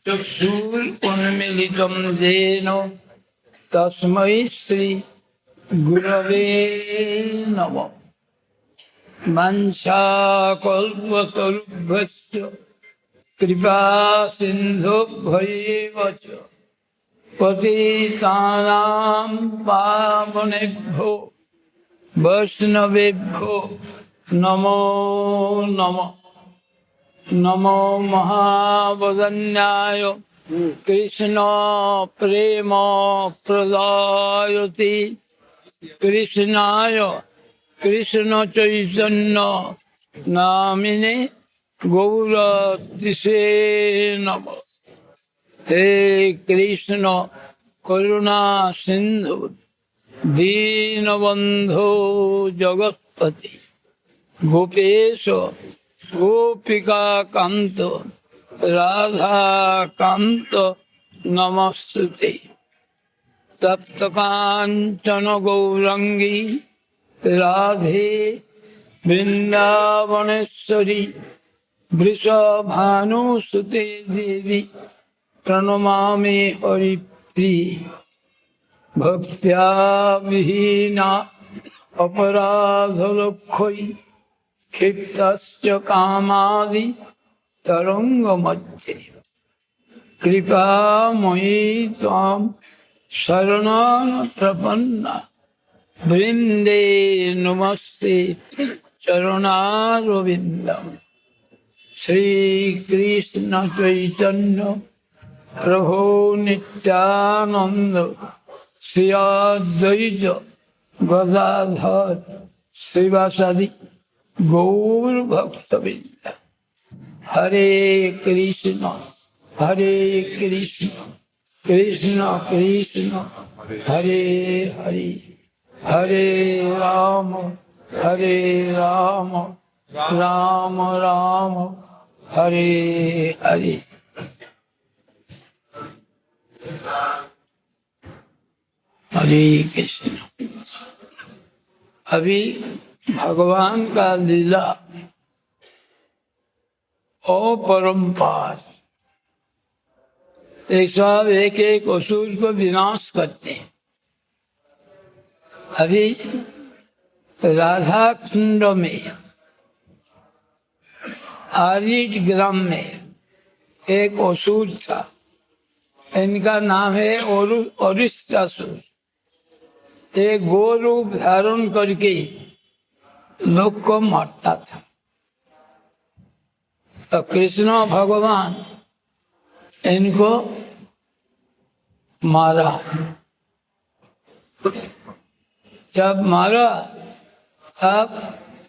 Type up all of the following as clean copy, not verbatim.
चक्षुरुन्मीलितं येन तस्मै श्री गुरवे नमः। वाञ्छाकल्पतरुभ्यश्च कृपा सिन्धुभ्यैव च पतितानां पावनेभ्यो वैष्णवेभ्यो नमो नमः। नमो महावदन्याय कृष्ण प्रेम प्रदायति कृष्णाय कृष्ण चैतन्य नामिने गौरतिसे नमः। हे कृष्ण करुणा सिंधु दीनबंधो जगत्पति गोपेश गोपिका कांत राधा कांत नमस्तुते। तप्त कांचन गौरंगी राधे वृंदावनेश्वरी वृषभानुसुते देवी प्रणमामि हरिप्रिये। भक्त्या विहीना अपराधलक्षय क्षिप्तश्च कामादि तरंगमध्ये कृपामयी त्वां शरणं प्रपन्ना वृंदे नमस्ते चरणारविन्दम्। श्री कृष्ण चैतन्य प्रभु नित्यानंद श्री अद्वैत गदाधर श्रीवासादि गौर भक्तवृंद। हरे कृष्ण कृष्ण कृष्ण हरे हरे हरे राम राम राम हरे हरे। हरे कृष्ण। अभी भगवान का लीला अपरंपार, सब एक एक असुर को विनाश करते हैं। अभी राधा कुंड में आरिट ग्राम में एक असुर था, इनका नाम है अरिष्टासुर। एक गो रूप धारण करके लोग को मारता था। तो कृष्ण भगवान इनको मारा। जब मारा तब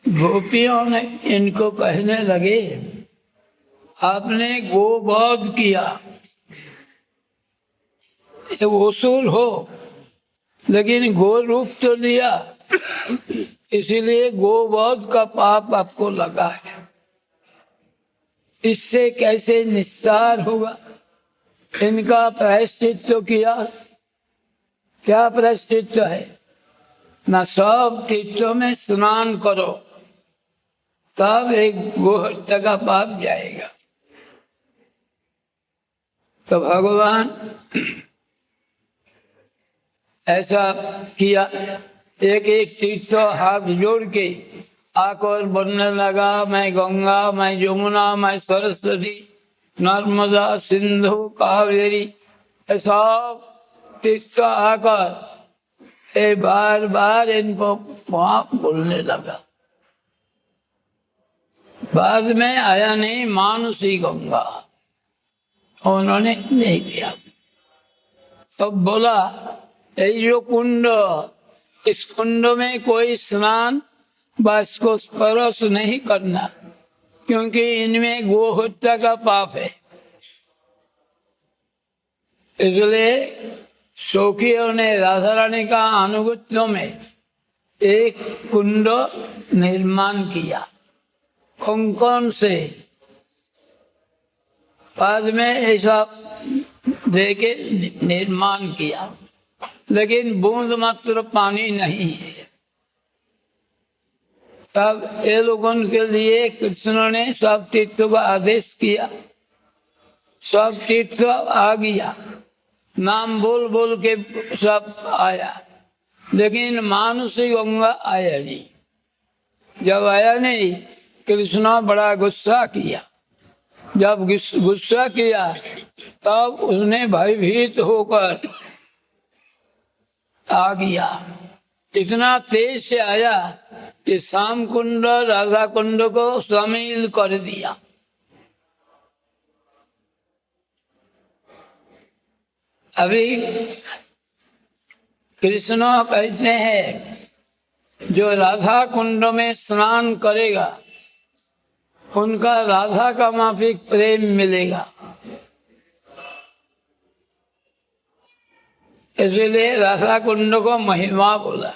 गोपियों ने इनको कहने लगे, आपने गोवध किया, ये असुर हो लेकिन गो रूप तो लिया, इसीलिए गोवध का पाप आपको लगा है। इससे कैसे निस्तार होगा? इनका प्रायश्चित्त किया। क्या प्रायश्चित्त है? ना सब तीर्थों में स्नान करो, तब एक गोहत्या का पाप जाएगा। तो भगवान ऐसा किया, एक एक तीर्थ हाथ जोड़ के आकर बनने लगा, मैं गंगा, मैं यमुना, मैं सरस्वती, नर्मदा, सिंधु, कावेरी, ऐसा तीर्थ आकर बार बार इनको वहां बोलने लगा। बाद में आया नहीं मानसी गंगा, उन्होंने नहीं किया। तब बोला, ये जो कुंड, इस कुंड में कोई स्नान बस को स्पर्श नहीं करना, क्योंकि इनमें गोहत्या का पाप है। इसलिए सखियों ने राधा रानी का अनुगत्यों में एक कुंड निर्माण किया कंकण से। बाद में ऐसा देके निर्माण किया, लेकिन बूंद मात्र पानी नहीं है। तब ये लोगों के लिए कृष्ण ने सब तीर्थों का आदेश किया, सब तीर्थ आ गया, नाम बोल बोल के सब आया, लेकिन मानसी गंगा आया नहीं। जब आया नहीं, कृष्ण बड़ा गुस्सा किया। जब गुस्सा किया तब उसने भयभीत होकर आ गया। इतना तेज से आया कि श्याम कुंड राधा कुंड को शामिल कर दिया। अभी कृष्ण कहते हैं जो राधा कुंड में स्नान करेगा उनका राधा का माफिक प्रेम मिलेगा। इसलिए राधा कुंड को महिमा बोला।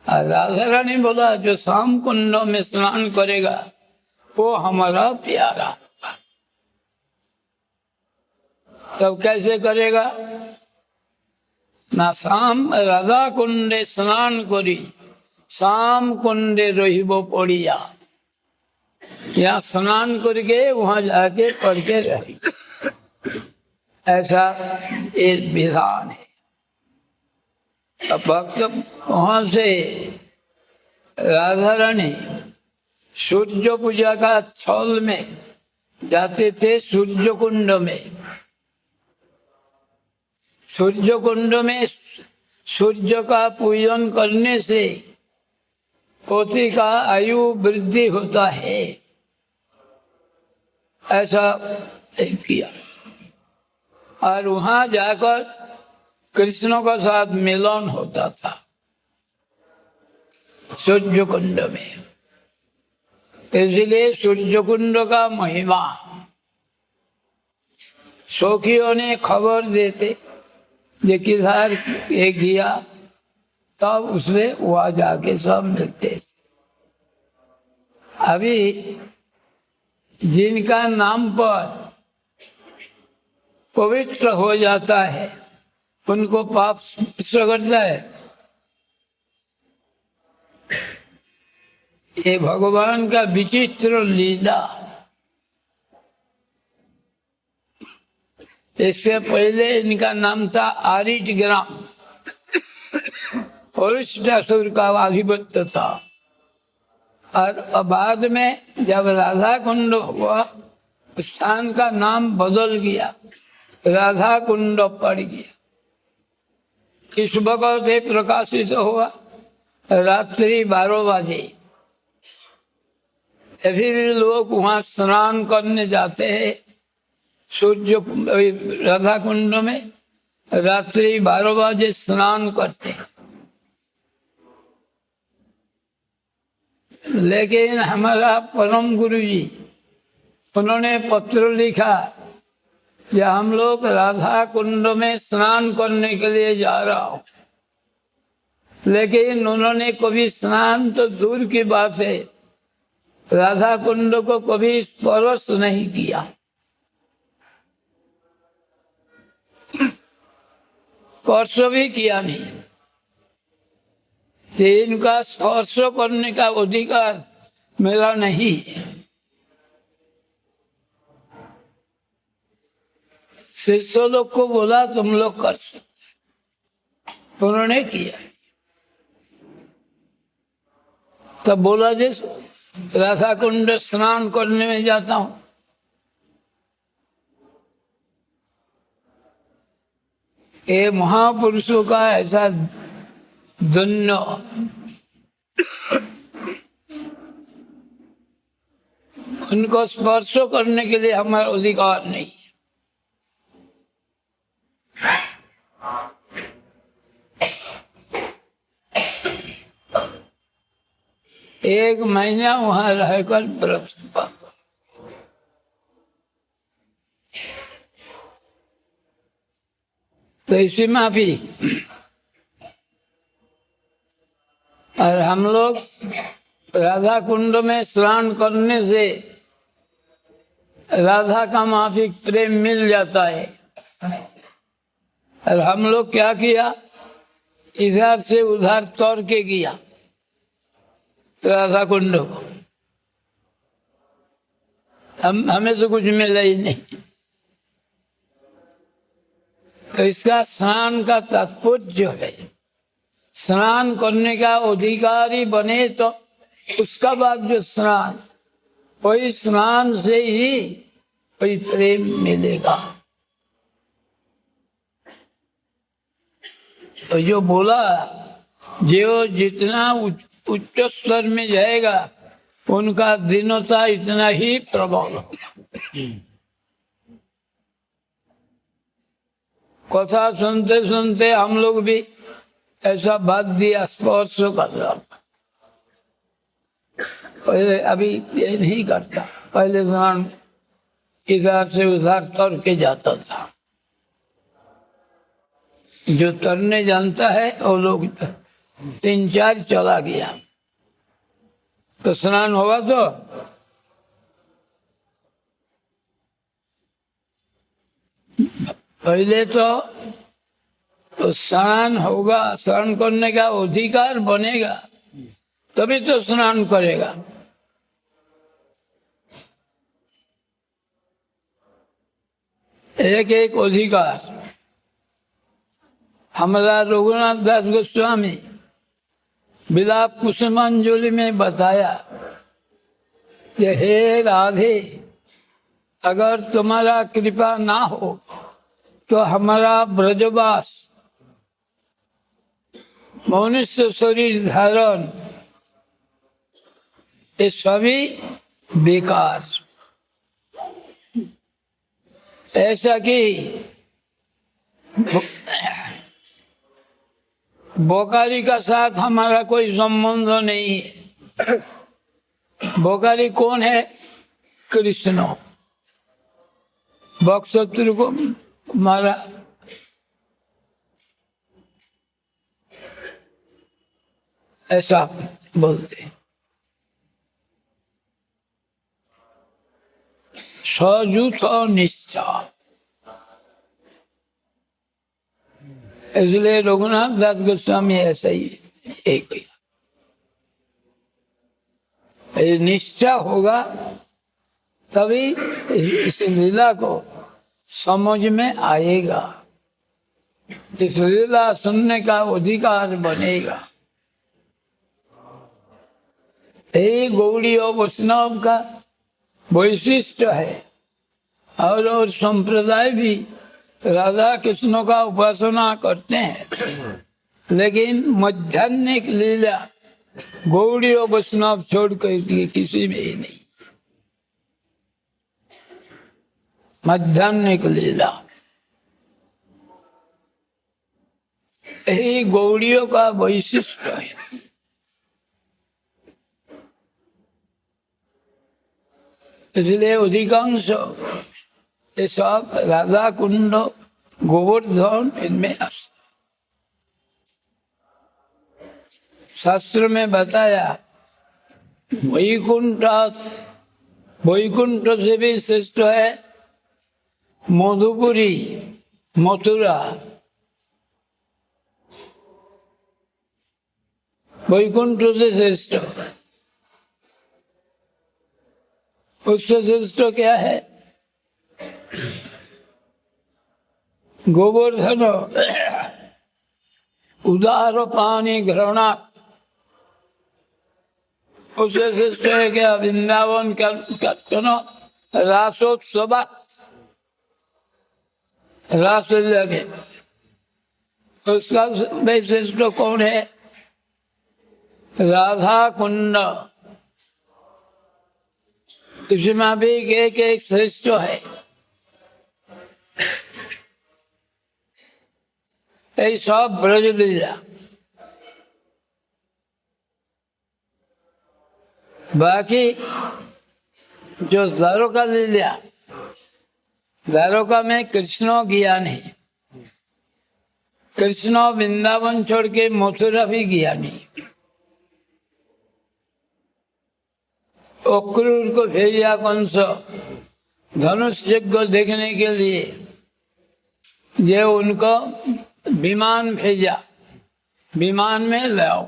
और राधा रानी बोला जो श्याम कुंड में स्नान करेगा वो हमारा प्यारा। तब कैसे करेगा? ना श्याम राधा कुंडे स्नान करी श्याम कुंडे रहिबो पड़िया। यहाँ स्नान करके वहां जाके पढ़ के रहेगा। ऐसा एक विधान है। अब भक्त वहां से राधा रानी सूर्य पूजा का छल में जाते थे सूर्य कुंड में। सूर्य कुंड में सूर्य का पूजन करने से पोती का आयु वृद्धि होता है, ऐसा किया। और वहां जाकर कृष्ण का साथ मिलन होता था सूर्य कुंड में। इसलिए सूर्य कुंड का महिमा सौखियों ने खबर देते जो किधर ये गया, तब उसमें वहां जाके सब मिलते थे। अभी जिनका नाम पर पवित्र हो जाता है उनको पाप स्पर्श करता है। ये भगवान का विचित्र लीला। इससे पहले इनका नाम था आरिट ग्राम, असुर का आधिपत्य था। और बाद में जब राधा कुंड हुआ स्थान का नाम बदल गया, राधा कुंड पड़ गया। किस वक्त प्रकाशित हुआ? रात्रि 12 बजे। अभी भी लोग वहां स्नान करने जाते हैं सूर्य राधा कुंड में। रात्रि 12 बजे स्नान करते हैं। लेकिन हमारा परम गुरु जी उन्होंने पत्र लिखा कि हम लोग राधा कुंड में स्नान करने के लिए जा रहा हूं, लेकिन उन्होंने कभी स्नान तो दूर की बात है, राधा कुंड को कभी स्पर्श नहीं किया। स्पर्श भी किया नहीं। इनका स्पर्श करने का अधिकार मेरा नहीं है। शिष्य लोग को बोला तुम लोग कर सकते, उन्होंने किया। तब बोला जैसे राधा कुंड स्नान करने में जाता हूं। ये महापुरुषों का ऐसा धन्य। उनको स्पर्श करने के लिए हमारा अधिकार नहीं। एक महीना वहां रहकर व्रत पाप। तो इसी माफी। और हम लोग राधा कुंड में स्नान करने से राधा का माफिक प्रेम मिल जाता है। और हम लोग क्या किया, इधर से उधर तोड़ के किया राधा कुंड को। हमें तो कुछ मिला ही नहीं। तो इसका स्नान का तात्पर्य जो है, स्नान करने का अधिकारी बने तो उसका बाद जो स्नान, वही स्नान से ही वही प्रेम मिलेगा। तो जो बोला, जो जितना उच्च स्तर में जाएगा उनका दीनता इतना ही प्रबल होगा। कथा सुनते सुनते हम लोग भी ऐसा बात दिया, स्पर्श कर रहा। पहले अभी ये नहीं करता, पहले स्नान इधर से उधर तर के जाता था। जो तरने जानता है वो लोग 3-4 चला गया तो स्नान होगा। तो पहले तो स्नान होगा, स्नान करने का अधिकार बनेगा तभी तो स्नान करेगा। एक एक अधिकार। हमारा रघुनाथ दास गोस्वामी विलाप कुसुमांजलि में बताया कि हे राधे, अगर तुम्हारा कृपा ना हो तो हमारा ब्रजवास, मनुष्य शरीर धारण, ये सभी बेकार। ऐसा कि बोकारी का साथ हमारा कोई संबंध नहीं है। बोकारी कौन है? कृष्ण। बक्सोत्तर को मारा, ऐसा बोलते। सजुत निष्ठा। इसलिए रघुनाथ दास गोस्वामी ऐसा ही एक निष्ठा होगा तभी इस लीला को समझ में आएगा, इस लीला सुनने का अधिकार बनेगा। यही गौड़ी और वैष्णव का वैशिष्ट है। और संप्रदाय भी राधा कृष्ण का उपासना करते हैं, लेकिन मध्याह्निक लीला गौड़ी और वैष्णव छोड़ कर किसी में ही नहीं। मध्याह्निक लीला यही गौड़ियों का वैशिष्ट है। इसलिए अधिकांश ये सब राधा कुंड, गोवर्धन, इनमें शास्त्र में बताया वैकुंठ, वैकुंठ से भी श्रेष्ठ है मधुपुरी, मथुरा। वैकुंठ से श्रेष्ठ, उससे श्रेष्ठ क्या है? गोवर्धन उदार पानी ग्रहणात्, उससे श्रेष्ठ है क्या? वृंदावन रासोत्सवात्, रास लगे, उसका श्रेष्ठ कौन है? राधा कुंड। इसमें भी एक एक श्रेष्ठ है। ये सब ब्रज लीला। बाकी जो द्वारका लीला, द्वारका में कृष्ण गया नहीं, कृष्ण वृंदावन छोड़ के मथुरा भी गया नहीं। अक्रूर को भेजा कंस धनुष यज्ञ देखने के लिए, ये उनको विमान भेजा, विमान में लाओ।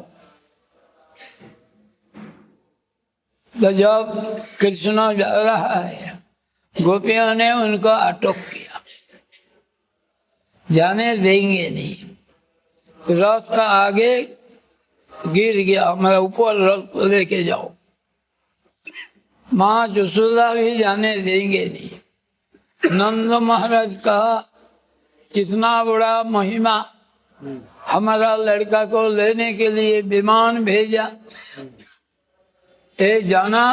तो जब कृष्ण जा रहा है, गोपियों ने उनको अटक किया। जाने देंगे नहीं। रथ का आगे गिर गया, हमारा ऊपर रथ लेके जाओ। माँ यशोदा भी जाने देंगे नहीं। नंद महाराज का इतना बड़ा महिमा, हमारा लड़का को लेने के लिए विमान भेजा। ये जाना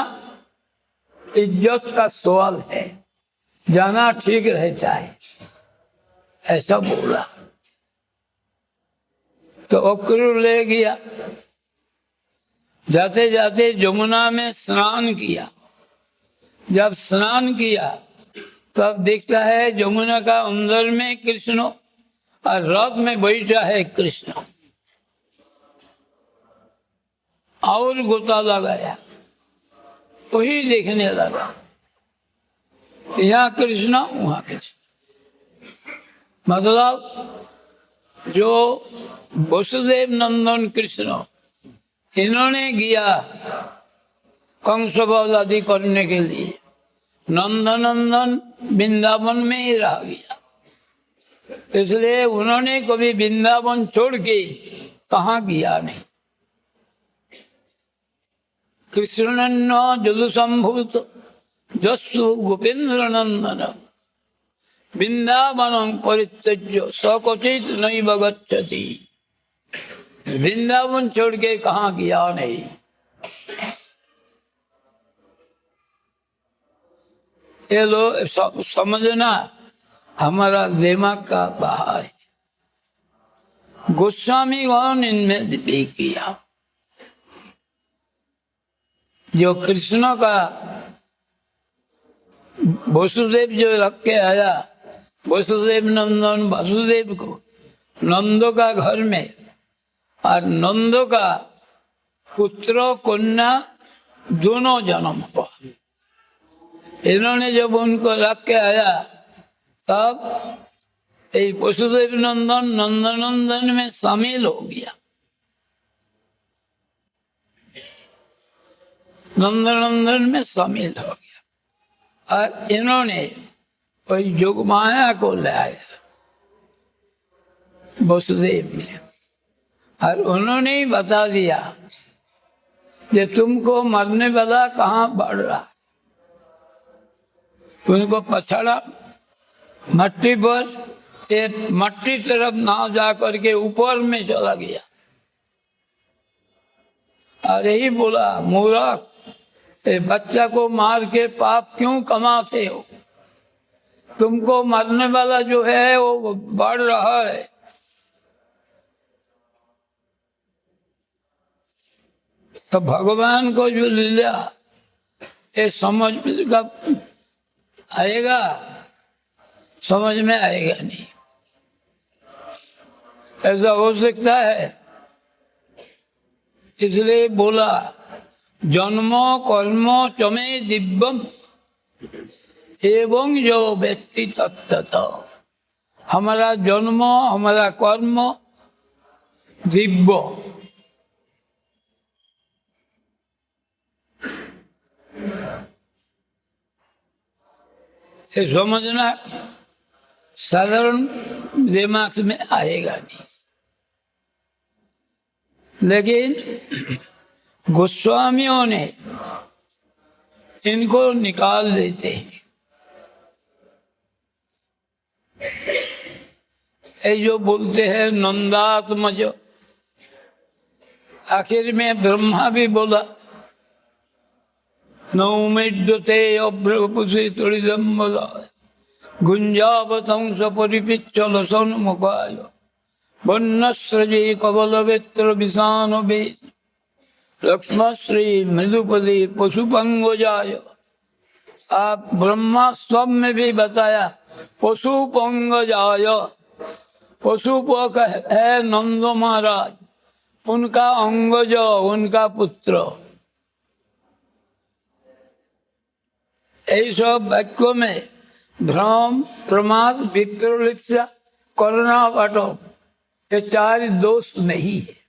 इज्जत का सवाल है, जाना ठीक रहता है, ऐसा बोला। तो अक्रू ले गया। जाते जाते यमुना में स्नान किया। जब स्नान किया तब देखता है यमुना का अंदर में कृष्ण और रथ में बैठा है कृष्ण। और गोता लगाया, वही देखने लगा, यहाँ कृष्ण वहाँ कृष्ण। मतलब जो वसुदेव नंदन कृष्ण, इन्होंने गया कंस वध आदि करने के लिए, नंदनंदन वृंदावन में ही रह गया। इसलिए उन्होंने कभी वृंदावन छोड़ के कहाँ गया नहीं। कृष्ण जदु संभूत जस्सु गोपेन्द्र नंदन वृंदावन परित्यज्य स्वक्वचित नैव गच्छति। वृंदावन छोड़ के कहाँ गया नहीं। ये लोग समझना हमारा दिमाग का बाहर है। गोस्वामी गौन इनमें भी किया। जो कृष्ण का वसुदेव जो रख के आया, वसुदेव नंदन वसुदेव को नंदो का घर में, और नंदो का पुत्र कन्या दोनों जन्म हुआ। इन्होंने जब उनको रख के आया तब ये वसुदेव नंदन नंदनंदन में शामिल हो गया। नंदनंदन में शामिल हो गया और इन्होंने कोई जोग माया को लाया वसुदेव ने, और उन्होंने ही बता दिया कि तुमको मरने वाला कहाँ बढ़ रहा है। उनको पछाड़ा मट्टी पर, एक मट्टी तरफ ना जा करके ऊपर में चला गया और यही बोला, मूर्ख, ये बच्चा को मार के पाप क्यों कमाते हो? तुमको मरने वाला जो है वो बढ़ रहा है। तो भगवान को जो लीला ये समझ का आएगा, समझ में आएगा नहीं। ऐसा हो सकता है, इसलिए बोला जन्मो कर्मो चमे दिव्यम एवं जो व्यक्ति तत्त। हमारा जन्म हमारा कर्म दिव्य। ये समझना साधारण दिमाग में आएगा नहीं। लेकिन गोस्वामियों ने इनको निकाल देते हैं। ये जो बोलते हैं नंदात्मज, आखिर में ब्रह्मा भी बोला नौमिड्यते अभ्रपुषे तुलिदम बोला गुंजावतंस परिपिच्चल सन्मुखाय वन्नस्रजे कबलवेत्र विषाण वेद लक्ष्मश्री मृदुपदी पशुपंगजाय। आप ब्रह्मा स्वयं में भी बताया पशुपंगजाय। पशुपक है नंद महाराज, उनका अंगज, उनका पुत्र। यही सब वाक्यों में भ्रम, प्रमाद, विप्रोलिप्सा, करुणा, वाटो, ये चार दोष नहीं है।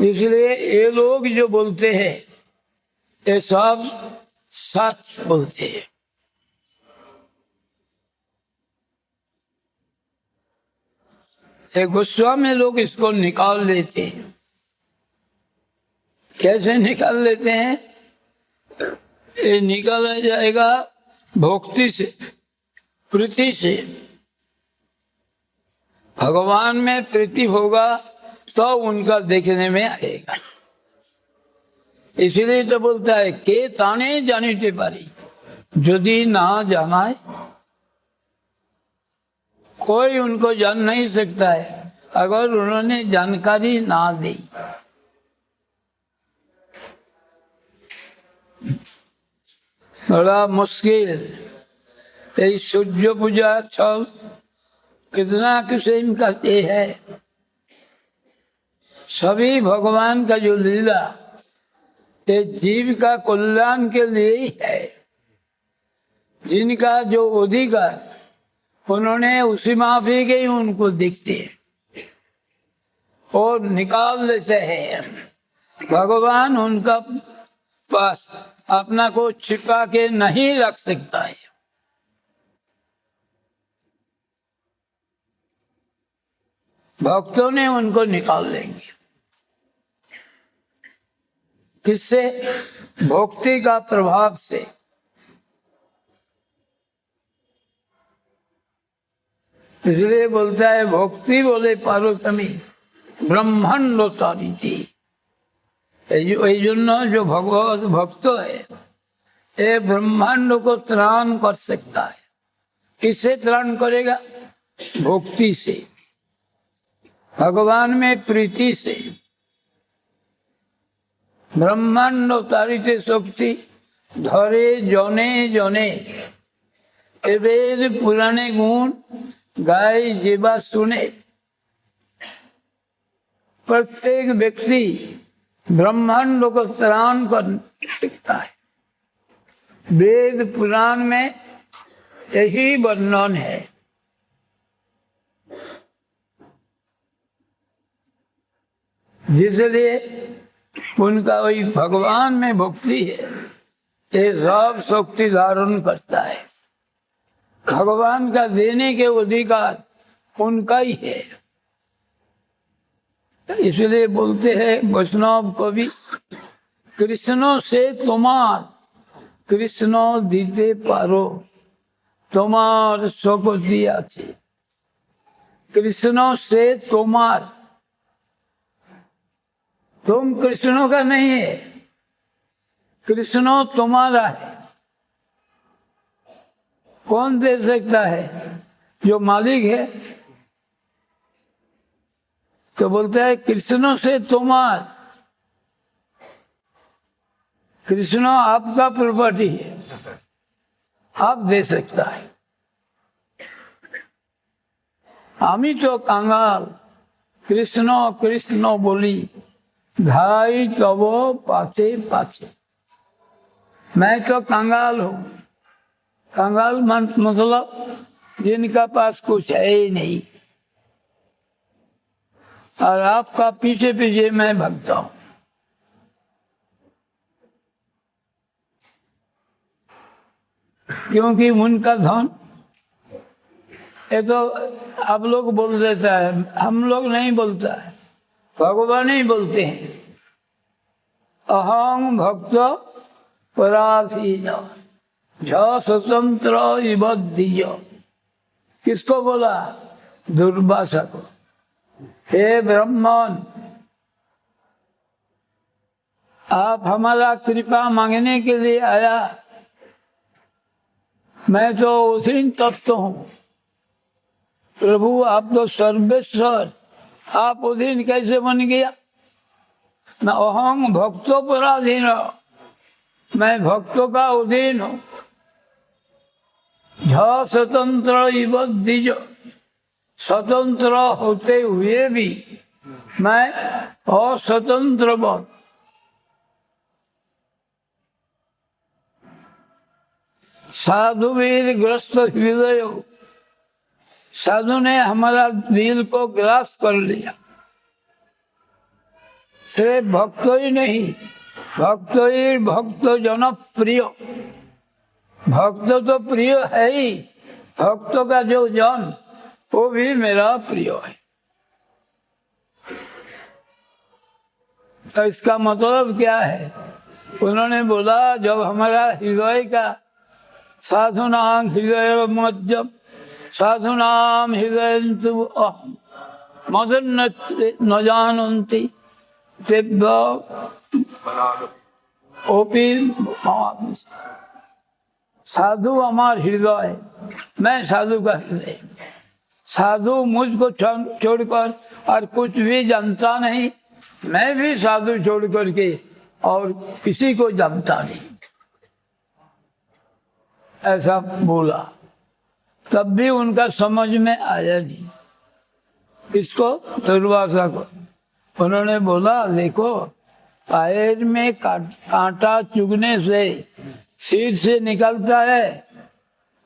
इसलिए ये लोग जो बोलते हैं ये सब सच बोलते हैं। ये गोस्वामी लोग इसको निकाल लेते हैं। कैसे निकाल लेते हैं? ये निकाला जाएगा भक्ति से, प्रीति से। भगवान में प्रीति होगा तो उनका देखने में आएगा। इसलिए तो बोलता है के ताने जानिते पारी, यदि ना जाना कोई उनको जान नहीं सकता है अगर उन्होंने जानकारी ना दी। बड़ा मुश्किल। यही सूर्य पूजा छल कितना किस्म का ये है। सभी भगवान का जो लीला ये जीव का कल्याण के लिए ही है। जिनका जो अधिकार उन्होंने उसी माफी के ही उनको दिखते हैं और निकाल लेते हैं। भगवान उनका पास अपना को छिपा के नहीं रख सकता है। भक्तों ने उनको निकाल लेंगे। किससे? भक्ति का प्रभाव से। इसलिए बोलता है भक्ति बोले पार्वतमी ब्रह्मांड तारी थी। जो भगवत भक्त है ये ब्रह्मांड को त्राण कर सकता है। किससे त्राण करेगा? भक्ति से, भगवान में प्रीति से। ब्रह्मांड तारिते शक्ति धरे जने जने वेद पुराने गुण गाय जीवा सुने। प्रत्येक व्यक्ति ब्रह्मांड को त्राण कर सकता है। वेद पुराण में यही वर्णन है। जिसलिए उनका वही भगवान में भक्ति है, ये सब शक्ति धारण करता है। भगवान का देने के अधिकार उनका ही है। इसलिए बोलते हैं वैष्णव कवि कृष्ण से तुम्हार कृष्ण दीते पारो तुम्हार शक्ति आछे। कृष्ण से तुम्हार, तुम कृष्ण का नहीं है, कृष्ण तुम्हारा है। कौन दे सकता है? जो मालिक है। तो बोलता है कृष्ण से तुम्हार। कृष्ण आपका प्रॉपर्टी है, आप दे सकता है। আমি তো কাঙ্গাল কৃষ্ণ কৃষ্ণ বলি ধাই তব পাছে পাছে। मैं तो कंगाल हूँ। कंगाल मतलब जिनका पास कुछ है ही नहीं, और आपका पीछे पीछे मैं भगता हूँ। क्योंकि उनका धन ये तो आप लोग बोल देता है, हम लोग नहीं बोलता है, भगवान ही बोलते हैं। अहं भक्त पराधीन झ स्वतंत्र इबद्धीय। किसको बोला? दुर्वासा को। हे ब्रह्मन, आप हमारा कृपा मांगने के लिए आया। मैं तो उसी तत्व हूँ। प्रभु आप तो सर्वेश्वर, आप उधीन कैसे बन गया? मैं अहं भक्तों पराधीन, मैं भक्तों का उधीन हूँ। झ स्वतंत्र इबद्धीय, स्वतंत्र होते हुए भी मैं अस्वतंत्र बन। साधुवीर ग्रस्त हृदय, साधु ने हमारा दिल को ग्रास कर लिया। सिर्फ भक्त ही नहीं, भक्त जन प्रिय। भक्त तो प्रिय है ही, भक्तों का जो जन वो भी मेरा प्रिय है। तो इसका मतलब क्या है? उन्होंने बोला जब हमारा हृदय का साधुनाम हृदय मज्जम साधुनाम हृदय मदन न जानती साधु हमार हृदय, मैं साधु का हृदय। साधु मुझको छोड़कर और कुछ भी जानता नहीं, मैं भी साधु छोड़ करके और किसी को जानता नहीं, ऐसा बोला। तब भी उनका समझ में आया नहीं, इसको दुर्वासा को। उन्होंने बोला देखो, पैर में कांटा चुगने से सिर से निकलता है,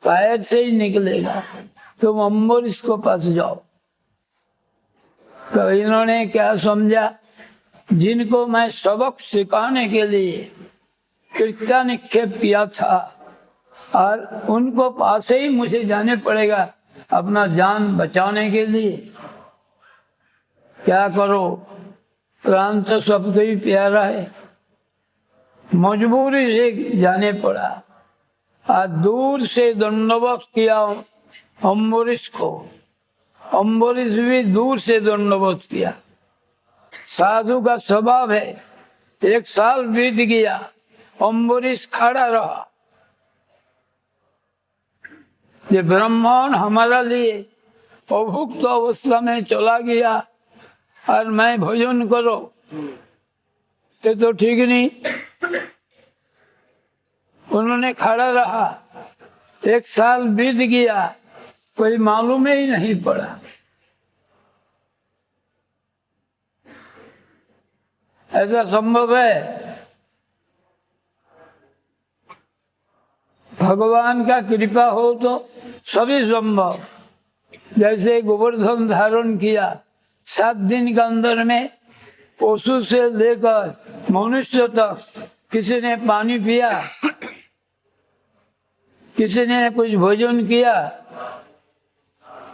पैर से ही निकलेगा, तुम अम्बरीश को पास जाओ। तो इन्होंने क्या समझा, जिनको मैं सबक सिखाने के लिए कृत्या निक्षेप किया था और उनको पास ही मुझे जाने पड़ेगा अपना जान बचाने के लिए। क्या करो, प्राण तो सबको ही प्यारा है, मजबूरी से जाने पड़ा। और दूर से दंडवत किया अम्बरीश को, अम्बरीश भी दूर से दंडवत किया। साधु का स्वभाव है। 1 साल बीत गया, अम्बरीश खड़ा रहा। ये ब्राह्मण हमारा लिए अभुक्त अवस्था में चला गया और मैं भोजन करो, ये तो ठीक नहीं। उन्होंने खड़ा रहा, 1 साल बीत गया, कोई मालूम ही नहीं पड़ा। ऐसा संभव है? भगवान का कृपा हो तो सभी संभव। जैसे गोवर्धन धारण किया, 7 दिन के अंदर में पशु से लेकर मनुष्य तक किसी ने पानी पिया, किसी ने कुछ भोजन किया,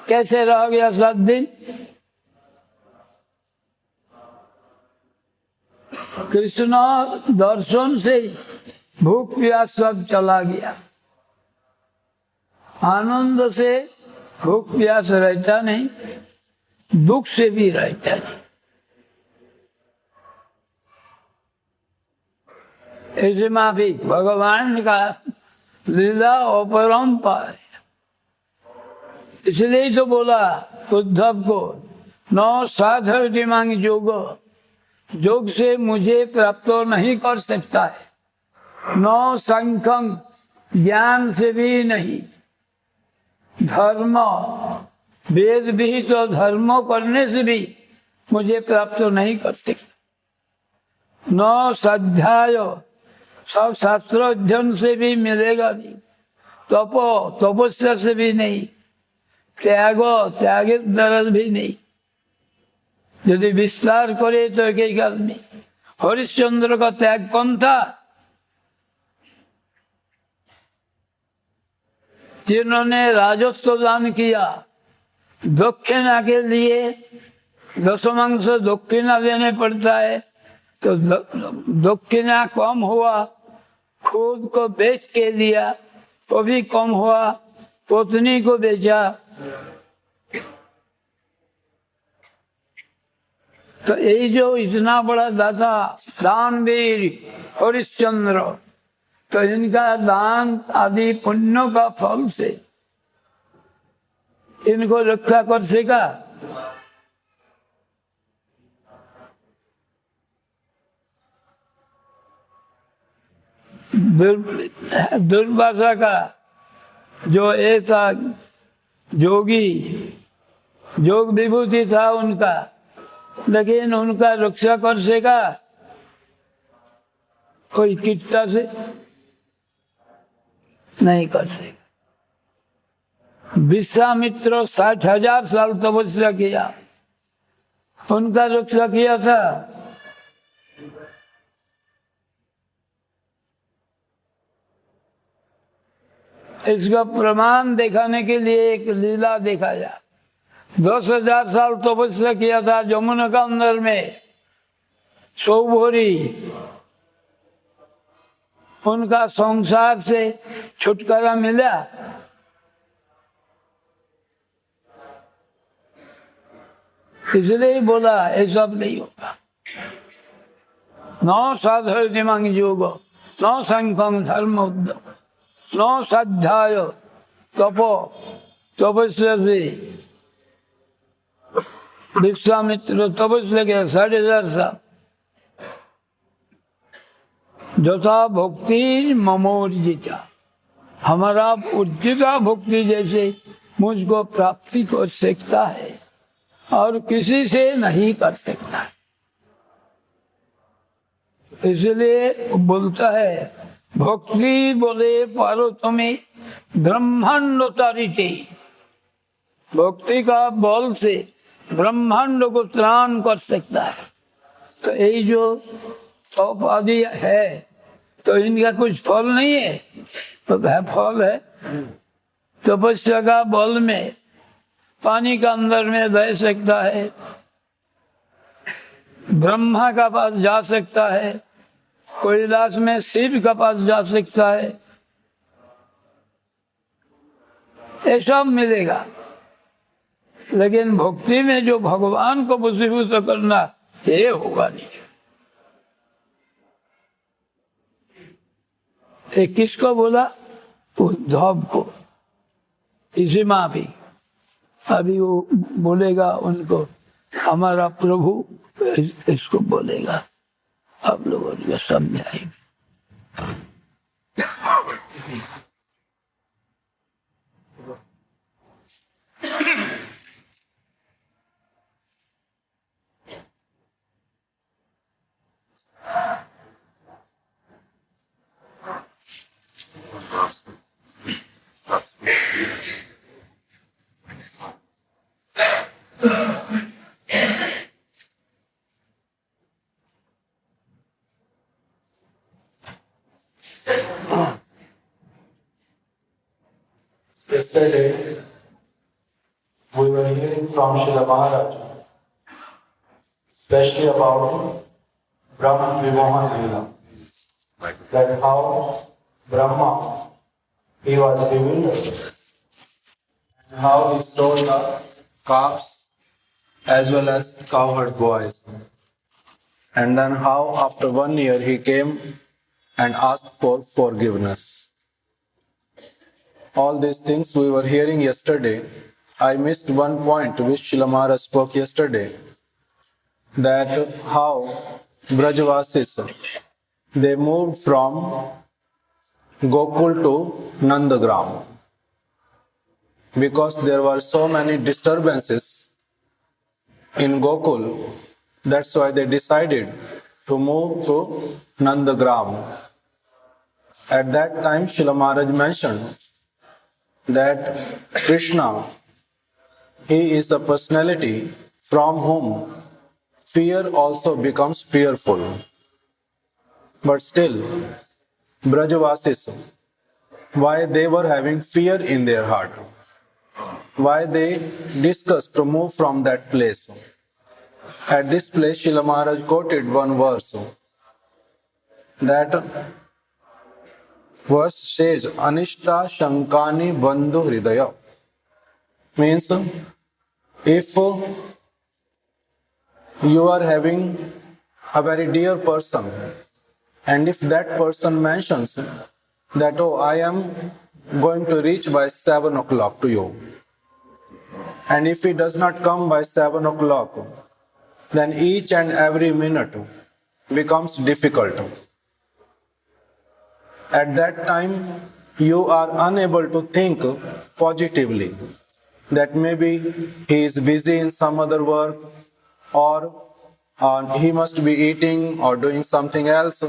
कैसे रह गया 7 दिन? कृष्ण दर्शन से भूख प्यास सब चला गया। आनंद से भूख प्यास रहता नहीं, दुख से भी रहता नहीं। ऐसे में भी भगवान का लीला अपरंपार, इसलिए तो बोला उद्धव को, न साधर मांग योग, योग से मुझे प्राप्त नहीं कर सकता है, न संख्यम ज्ञान से भी नहीं, धर्म वेद भी तो धर्म करने से भी मुझे प्राप्त नहीं कर सकता, न स्वाध्याय सब शास्त्र अध्ययन से भी मिलेगा नहीं, तपस्या से भी नहीं, त्याग दर्द भी नहीं। यदि विस्तार करे तो एक आदमी, हरिश्चंद्र का त्याग कौन था? जिन्होंने राजस्व दान किया, दक्षिणा के लिए दशमांश दक्षिणा देने पड़ता है, तो दक्षिणा कम हुआ, खुद को बेच के दिया, वो भी कम हुआ, पत्नी को बेचा। तो यही जो इतना बड़ा दाता दानवीर हरिश्चंद्र, तो इनका दान आदि पुण्यों का फल से इनको रक्षा कर सका। दुर्वासा का जो ऐसा जोगी, जोग विभूति था उनका, लेकिन उनका रक्षा कर सका कोई किट्टा से नहीं कर सका। विश्वामित्र 60,000 साल तपस्या किया, उनका रक्षा किया था। इसका प्रमाण दिखाने के लिए एक लीला दिखाया। 10,000 साल तपस्या किया था जमुना का अंदर में, सो भोरी उनका संसार से छुटकारा मिला। इसलिए बोला ये सब नहीं होगा। न साधर्मिमं योग न संख्यं धर्म उद्यम न साध्याय तपो तपस्या विश्वामित्र तपस्या के 4,500 साल। यथा भक्ति ममोर्जिता, हमारा उर्जिता भक्ति जैसे मुझको प्राप्ति कर सकता है और किसी से नहीं कर सकता। इसलिए बोलता है भक्ति बोले पारो तुम्हें ब्रह्मांड तारिते, भक्ति का बल से ब्रह्मांड को त्राण कर सकता है। तो यही जो तप आदि है तो इनका कुछ फल नहीं है, तो फल है। तपस्या का बल में पानी का अंदर में रह सकता है, ब्रह्मा का पास जा सकता है, कैलाश में शिव का पास जा सकता है, ये सब मिलेगा। लेकिन भक्ति में जो भगवान को वशीभूत करना ये होगा नहीं। ये किसको बोला? उद्धव को। इसी माँ भी अभी वो बोलेगा उनको, हमारा प्रभु इसको बोलेगा, आप लोगों को समझाएंगे। Yesterday, we were hearing from Śrīla Mahārāja, especially about Brahma Vimohan Lila, that how Brahma, he was bewildered, and how he stole the calves as well as cowherd boys, and then how after 1 year he came and asked for forgiveness. All these things we were hearing yesterday. I missed one point which Śrīla Mahārāja spoke yesterday, that how Brajavasis, they moved from Gokul to Nandagram because there were so many disturbances in Gokul. That's why they decided to move to Nandagram. At that time, Śrīla Mahārāja mentioned that Krishna, he is a personality from whom fear also becomes fearful. But still, Brajavasis, why they were having fear in their heart? Why they discussed to move from that place? At this place, Śrīla Mahārāja quoted one verse. That verse says, Anishta Shankani Bandhu Hridaya. Means, if you are having a very dear person, and if that person mentions that, oh, I am going to reach by 7 o'clock to you, and if he does not come by 7 o'clock, then each and every minute becomes difficult. At that time, you are unable to think positively that maybe he is busy in some other work, or he must be eating or doing something else.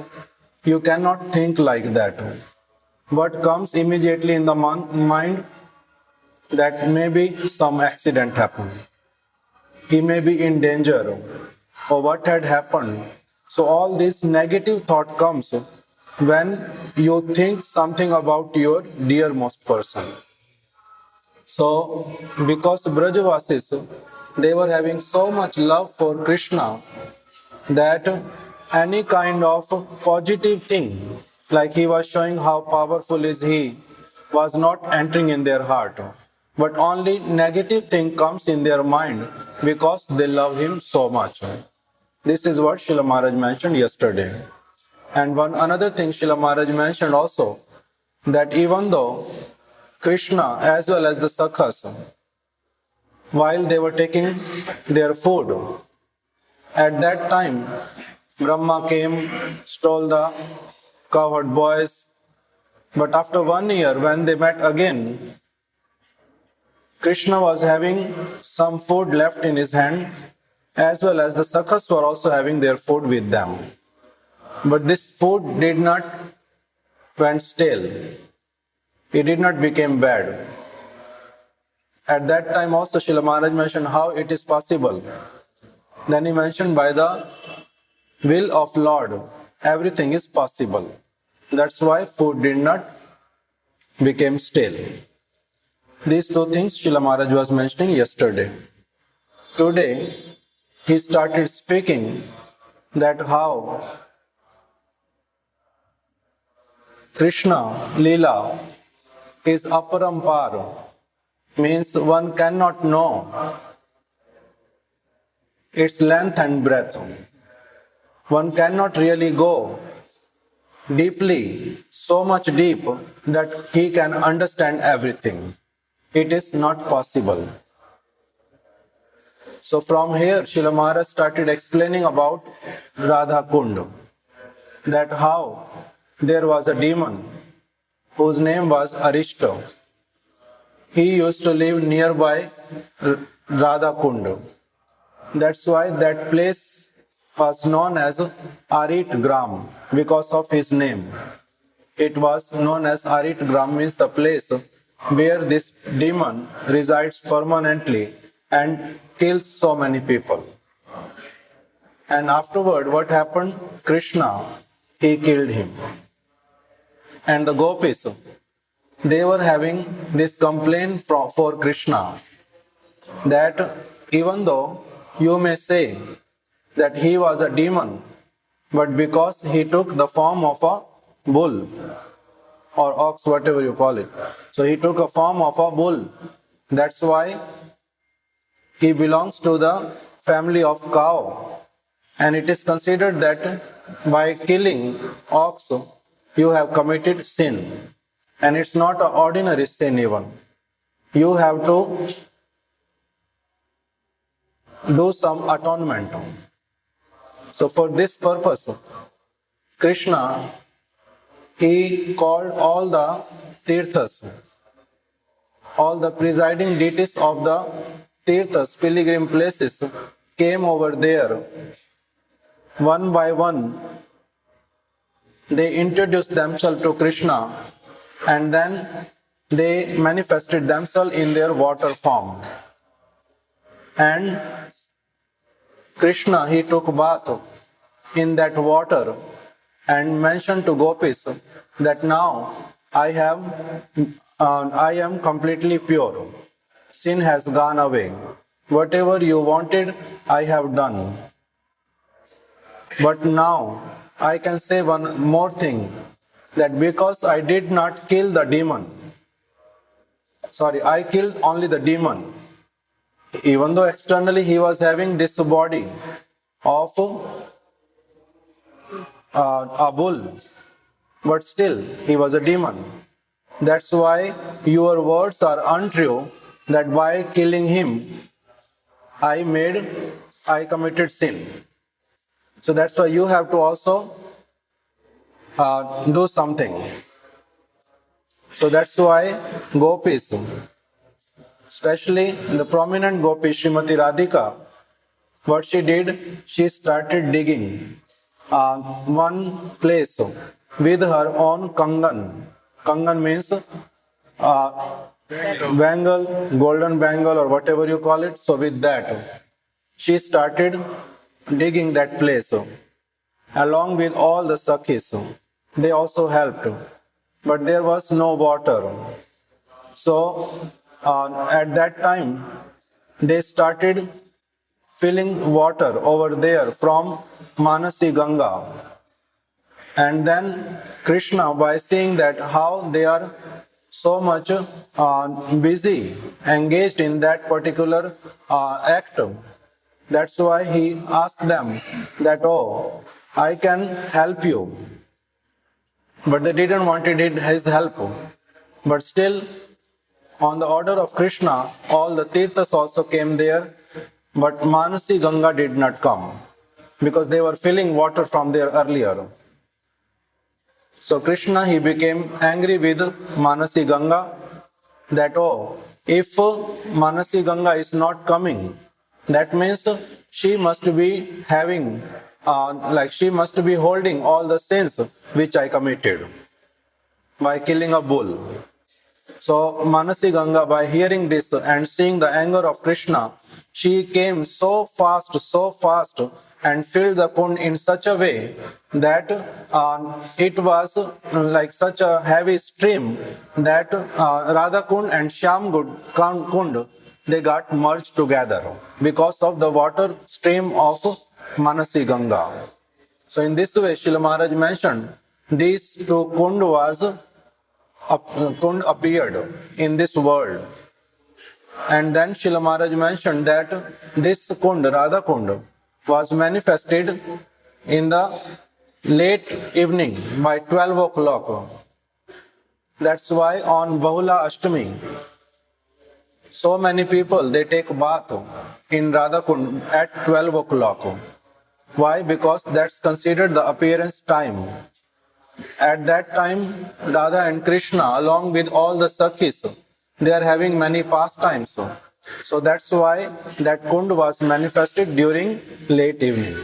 You cannot think like that. What comes immediately in the mind? That maybe some accident happened. He may be in danger, or what had happened. So all this negative thought comes when you think something about your dearmost person. So, because Brajavasis, they were having so much love for Krishna that any kind of positive thing, like he was showing how powerful is he, was not entering in their heart. But only negative thing comes in their mind because they love him so much. This is what Srila Maharaj mentioned yesterday. And one another thing Srila Maharaj mentioned also, that even though Krishna as well as the Sakhas, while they were taking their food, at that time Brahma came, stole the cowherd boys. But after 1 year, when they met again, Krishna was having some food left in his hand, as well as the Sakhas were also having their food with them. But this food did not went stale. It did not become bad. At that time also Srila Maharaj mentioned how it is possible. Then he mentioned by the will of Lord, everything is possible. That's why food did not become stale. These two things Srila Maharaj was mentioning yesterday. Today, he started speaking that how Krishna Leela is aparampar, means one cannot know its length and breadth. One cannot really go deeply, so much deep that he can understand everything. It is not possible. So from here, Srila Maharaj started explaining about Radha kunda, that how there was a demon whose name was Arishta. He used to live nearby Radha kunda. That's why that place was known as Arit Gram because of his name. It was known as Arit Gram, means the place where this demon resides permanently and kills so many people. And afterward, what happened? Krishna, he killed him. And the gopis, they were having this complaint for Krishna, that even though you may say that he was a demon, but because he took the form of a bull or ox, whatever you call it. So he took a form of a bull. That's why he belongs to the family of cow. And it is considered that by killing ox, you have committed sin. And it's not an ordinary sin even. You have to do some atonement. So for this purpose, Krishna, he called all the tirthas, all the presiding deities of the tirthas, pilgrim places, came over there. One by one, they introduced themselves to Krishna and then they manifested themselves in their water form. And Krishna, he took bath in that water and mentioned to gopis that now I am completely pure. Sin has gone away. Whatever you wanted, I have done. But now I can say one more thing, that because I did not kill the demon, I killed only the demon. Even though externally he was having this body of a bull, but still he was a demon. That's why your words are untrue, that by killing him, I committed sin. So that's why you have to also do something. So that's why gopis, especially the prominent gopi Srimati Radhika, what she did, she started digging one place with her own kangan. Kangan means bangle, golden bangle or whatever you call it. So with that, she started digging that place along with all the Sakhis. They also helped, but there was no water. So at that time, they started filling water over there from Manasi Ganga. And then Krishna, by seeing that how they are so much busy, engaged in that particular act, that's why he asked them that, oh, I can help you. But they didn't want his help. But still, on the order of Krishna, all the Tirthas also came there, but Manasi Ganga did not come because they were filling water from there earlier. So Krishna, he became angry with Manasi Ganga that, oh, if Manasi Ganga is not coming, that means she must be having, she must be holding all the sins which I committed by killing a bull. So Manasi Ganga, by hearing this and seeing the anger of Krishna, she came so fast, and filled the kund in such a way that it was like such a heavy stream that Radha kunda and kunda, they got merged together because of the water stream of Manasi Ganga. So in this way, Śrīla Mahārāja mentioned these two kund appeared in this world. And then Śrīla Mahārāja mentioned that this kund, Radha kunda, was manifested in the late evening by 12 o'clock. That's why on Bahula Ashtami, so many people, they take bath in Radha kunda at 12 o'clock. Why? Because that's considered the appearance time. At that time, Radha and Krishna, along with all the Sakhis, they are having many pastimes. So that's why that kund was manifested during late evening.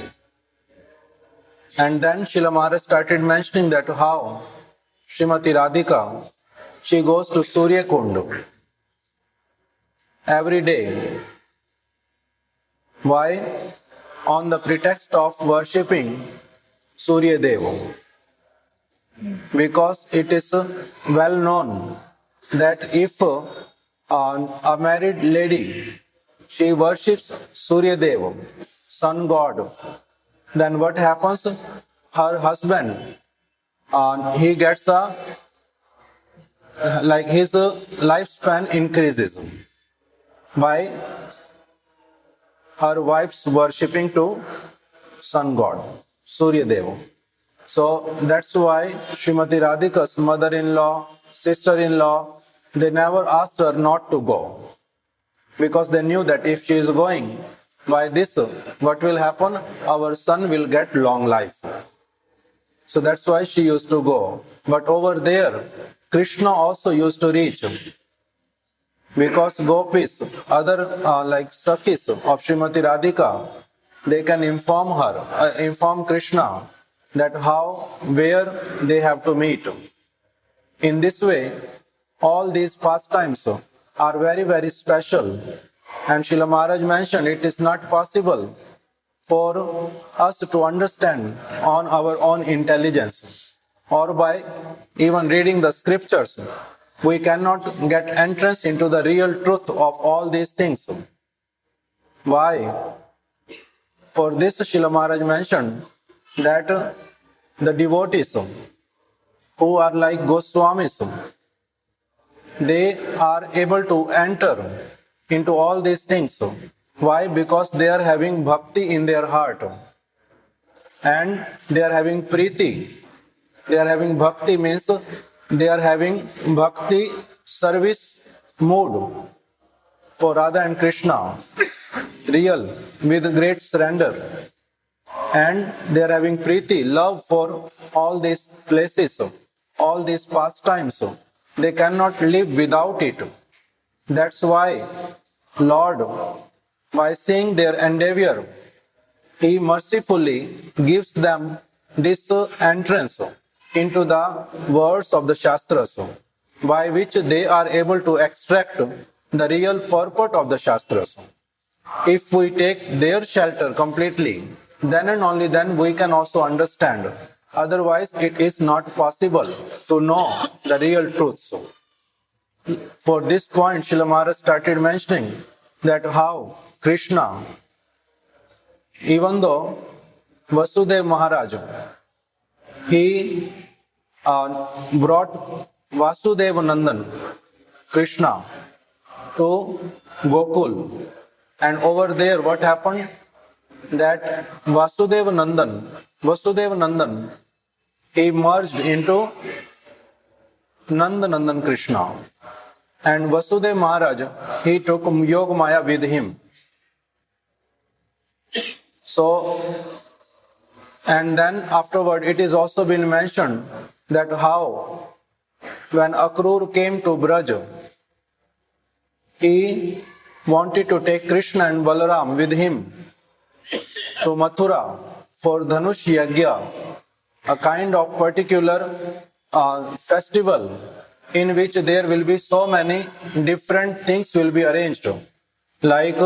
And then Śrīla Mahārāja started mentioning that how Srimati Radhika, she goes to Surya Kunda every day. Why? On the pretext of worshipping Surya Deva. Because it is well known that if a married lady, she worships Surya Deva, sun god, then what happens? Her husband, he gets his lifespan increases by her wife's worshipping to sun god, Surya Deva. So that's why Srimati Radhika's mother-in-law, sister-in-law, they never asked her not to go. Because they knew that if she is going, by this, what will happen? Our son will get long life. So that's why she used to go. But over there, Krishna also used to reach. Because gopis, other Sakhis of Srimati Radhika, they can inform Krishna that where they have to meet. In this way, all these pastimes are very, very special. And Śrīla Mahārāja mentioned it is not possible for us to understand on our own intelligence or by even reading the scriptures. We cannot get entrance into the real truth of all these things. Why? For this, Śrīla Mahārāja mentioned that the devotees who are like Goswāmis, they are able to enter into all these things. Why? Because they are having bhakti in their heart. And they are having priti. They are having bhakti means they are having bhakti service mood for Radha and Krishna. Real, with great surrender. And they are having priti, love for all these places, all these pastimes. They cannot live without it. That's why Lord, by seeing their endeavor, He mercifully gives them this entrance into the words of the Shastras, by which they are able to extract the real purport of the Shastras. If we take their shelter completely, then and only then we can also understand. Otherwise, it is not possible to know the real truths. For this point, Śrīla Mahārāja started mentioning that how Krishna, even though Vasudeva Mahārāja, he brought Vasudeva Nandan, Krishna, to Gokul. And over there what happened? That Vasudeva Nandan, he merged into Nanda Nandan Krishna. And Vasudeva Mahārāja, he took Yoga Maya with him. So, and then afterward it is also been mentioned that how when Akrura came to Braj, he wanted to take Krishna and Balaram with him to Mathura for Dhanush Yagya, a kind of particular festival in which there will be so many different things will be arranged, like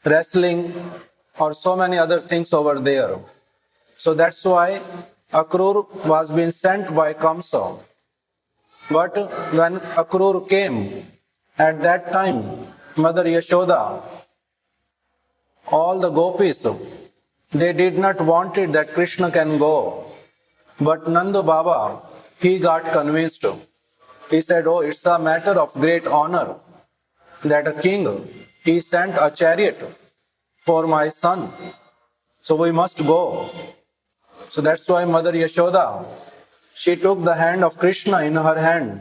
wrestling or so many other things over there. So that's why Akrura was being sent by Kamsa. But when Akrura came, at that time, Mother Yashoda, all the gopis, they did not want it that Krishna can go. But Nanda Baba, he got convinced. He said, oh, it's a matter of great honor that a king, he sent a chariot for my son. So we must go. So that's why Mother Yashoda, she took the hand of Krishna in her hand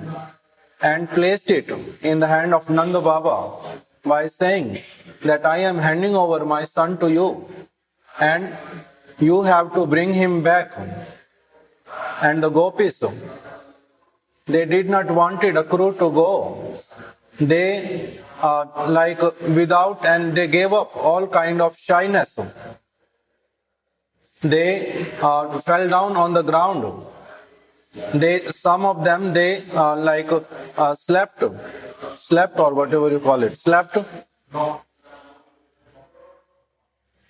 and placed it in the hand of Nanda Baba by saying that I am handing over my son to you and you have to bring him back. And the gopis, they did not want Akrura to go. They and they gave up all kind of shyness. They fell down on the ground. Some of them slept or whatever you call it. Slept.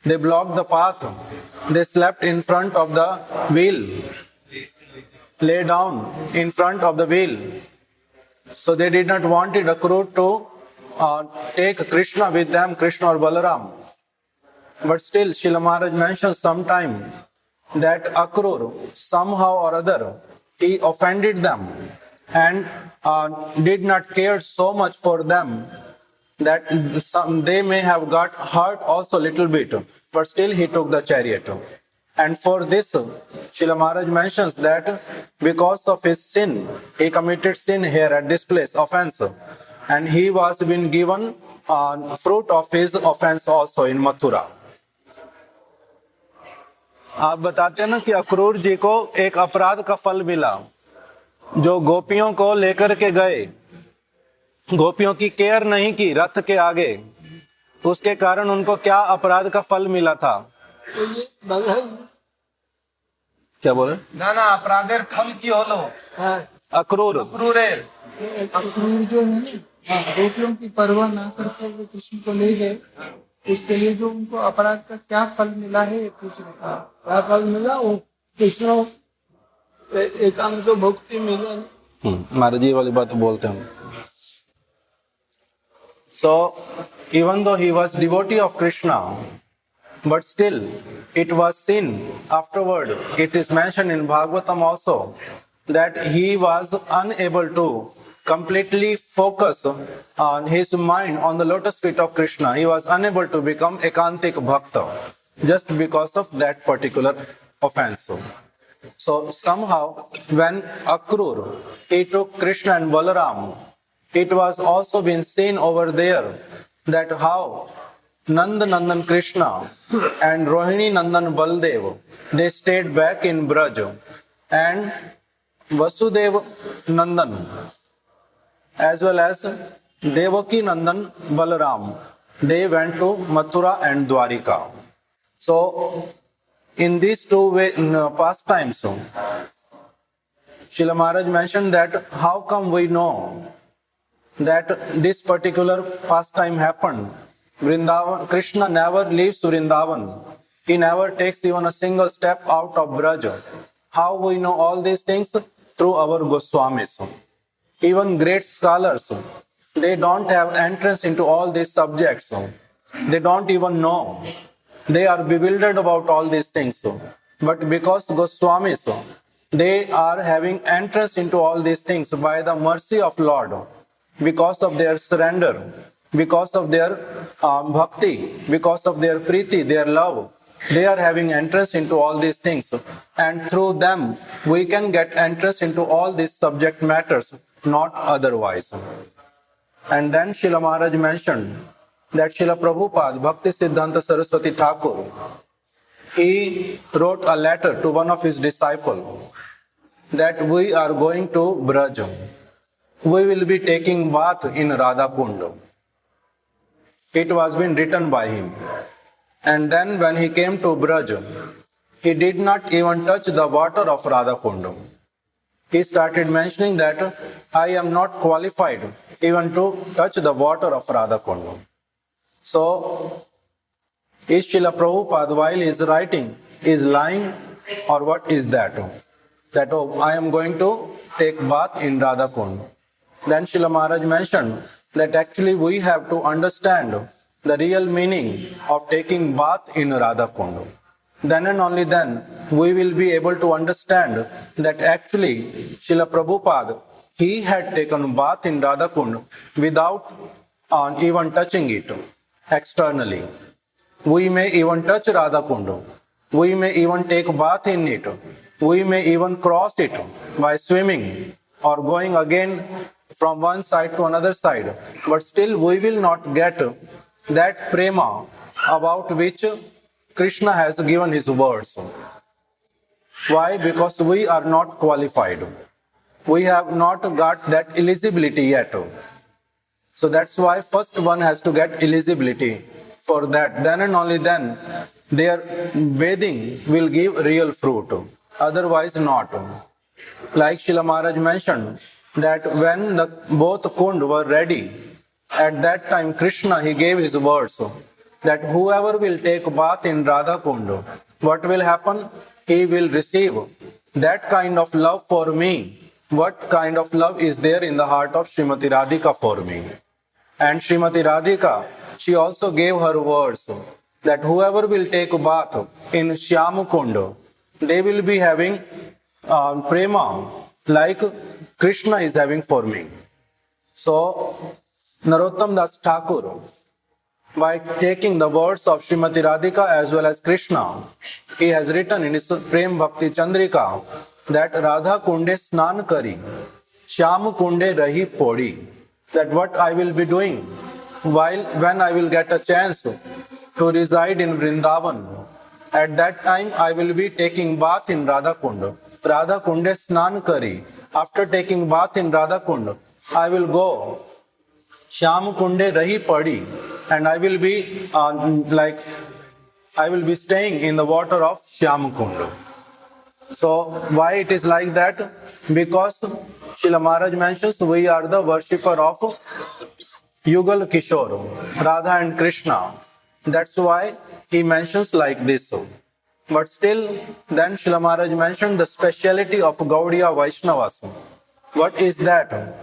They blocked the path. They slept in front of the wheel. Lay down in front of the wheel. So they did not want Akrura to take Krishna with them, Krishna or Balaram. But still, Śrīla Mahārāja mentions sometime that Akrura, somehow or other, he offended them and did not care so much for them that they may have got hurt also a little bit. But still he took the chariot. And for this, Śrīla Mahārāja mentions that because of his sin, he committed sin here at this place, offense. And he was been given fruit of his offense also in Mathura. आप बताते हैं ना कि अक्रूर जी को एक अपराध का फल मिला, जो गोपियों को लेकर के गए, गोपियों की केयर नहीं की रथ के आगे, उसके कारण उनको क्या अपराध का फल मिला था? क्या बोले? ना ना अपराधेर फल की होलो अक्रूर अक्रूर जो है ना, गोपियों की परवाह ना करते हुए कृष्ण को ले गए, उसके लिए जो उनको अपराध का क्या फल मिला है ये पूछ रहे हैं। क्या फल मिला? वो कृष्ण एकांत भक्ति मिला। महाराज जी वाली बात बोलते हैं। So even though he was devotee of Krishna, but still it was sin afterward. It is mentioned in Bhagavatam also that he was unable to completely focus on his mind on the lotus feet of Krishna. He was unable to become ekantik bhakta just because of that particular offense. So somehow when Akrura, he took Krishna and Balaram, it was also been seen over there that how Nanda Nandan Krishna and Rohini Nandan Baldev, they stayed back in Braj, and Vasudeva Nandan as well as Devaki Nandan Balaram, they went to Mathura and Dwarika. So in these two pastimes, Śrīla Mahārāja mentioned that how come we know that this particular pastime happened. Vrindavan, Krishna never leaves Vrindavan. He never takes even a single step out of Braj. How we know all these things? Through our Goswāmis. Even great scholars, they don't have entrance into all these subjects. They don't even know. they are bewildered about all these things. But because Goswamis, they are having entrance into all these things by the mercy of Lord, because of their surrender, because of their bhakti, because of their priti, their love. They are having entrance into all these things. And through them, we can get entrance into all these subject matters, not otherwise. And then Srila Maharaj mentioned that Srila Prabhupada, Bhakti Siddhanta Saraswati Thakur, he wrote a letter to one of his disciples that we are going to Braj. We will be taking bath in Radha kunda. It was been written by him. And then when he came to Braj, he did not even touch the water of Radha kunda. He started mentioning that I am not qualified even to touch the water of Radha kunda. So, is Srila Prabhupada, while he is writing, is lying, or what is that? That, oh, I am going to take bath in Radha kunda. Then Srila Maharaj mentioned that actually we have to understand the real meaning of taking bath in Radha kunda. Then and only then we will be able to understand that actually Srila Prabhupada, he had taken bath in Radha kunda without even touching it externally. We may even touch Radha kunda. We may even take bath in it. We may even cross it by swimming or going again from one side to another side. But still we will not get that prema about which Krishna has given his words. Why? Because we are not qualified. We have not got that eligibility yet. So that's why first one has to get eligibility for that. Then and only then their bathing will give real fruit. Otherwise not. Like Srila Maharaj mentioned that when both kund were ready, at that time Krishna, he gave his words that whoever will take bath in Radha kunda, what will happen? He will receive that kind of love for me. What kind of love is there in the heart of Srimati Radhika for me? And Srimati Radhika, she also gave her words that whoever will take bath in Shyam Kunda, they will be having prema like Krishna is having for me. So, Narottam Das Thakur, by taking the words of Srimati Radhika as well as Krishna, he has written in his Prem Bhakti Chandrika that Radha kunde snan kari, Shyam kunde rahi podi. That what I will be doing when I will get a chance to reside in Vrindavan. At that time I will be taking bath in Radha kunda. Radha kunde snan kari. After taking bath in Radha kunda, I will go Shyam kunde rahi padi, and I will be I will be staying in the water of Shyam kunda. So why it is like that? Because Srila Maharaj mentions we are the worshipper of Yugal Kishore, Radha and Krishna. That's why he mentions like this. But still, then Srila Maharaj mentioned the speciality of Gaudiya Vaishnavas. What is that?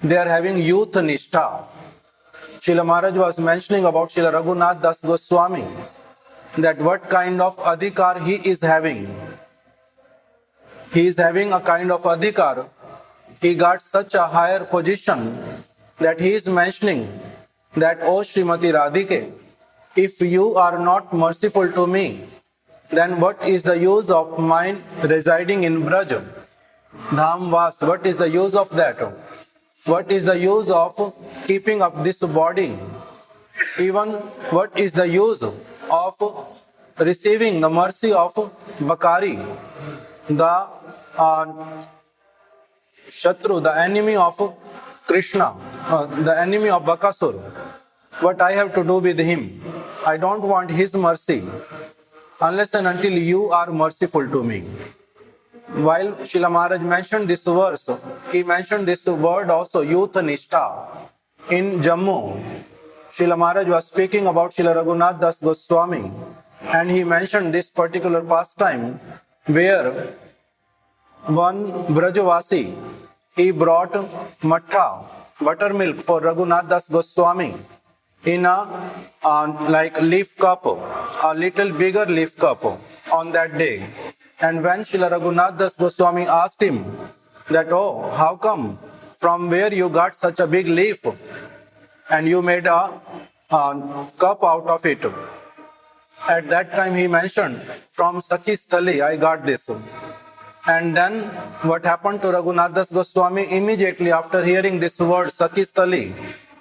They are having youth nishtha. Srila Maharaj was mentioning about Srila Raghunath Das Goswami, that what kind of adhikar he is having. He is having a kind of adhikar. He got such a higher position that he is mentioning that, O Srimati Radhike, if you are not merciful to me, then what is the use of mine residing in Braj? Dhamvas, what is the use of that? What is the use of keeping up this body? Even what is the use of receiving the mercy of Bakari, the Shatru, the enemy of Krishna, the enemy of Bakasur? What I have to do with him? I don't want his mercy unless and until you are merciful to me. While Srila Maharaj mentioned this verse, he mentioned this word also, youth nishtha. In Jammu, Srila Maharaj was speaking about Srila Raghunath Das Goswami, and he mentioned this particular pastime where one Brajavasi, he brought mattha, buttermilk for Raghunath Das Goswami, in a like leaf cup, a little bigger leaf cup on that day. And when Srila Raghunath Das Goswami asked him that, oh, how come? From where you got such a big leaf and you made a cup out of it? At that time he mentioned, from Sakhi Sthali I got this. And then what happened to Raghunath Das Goswami? Immediately after hearing this word Sakhi Sthali,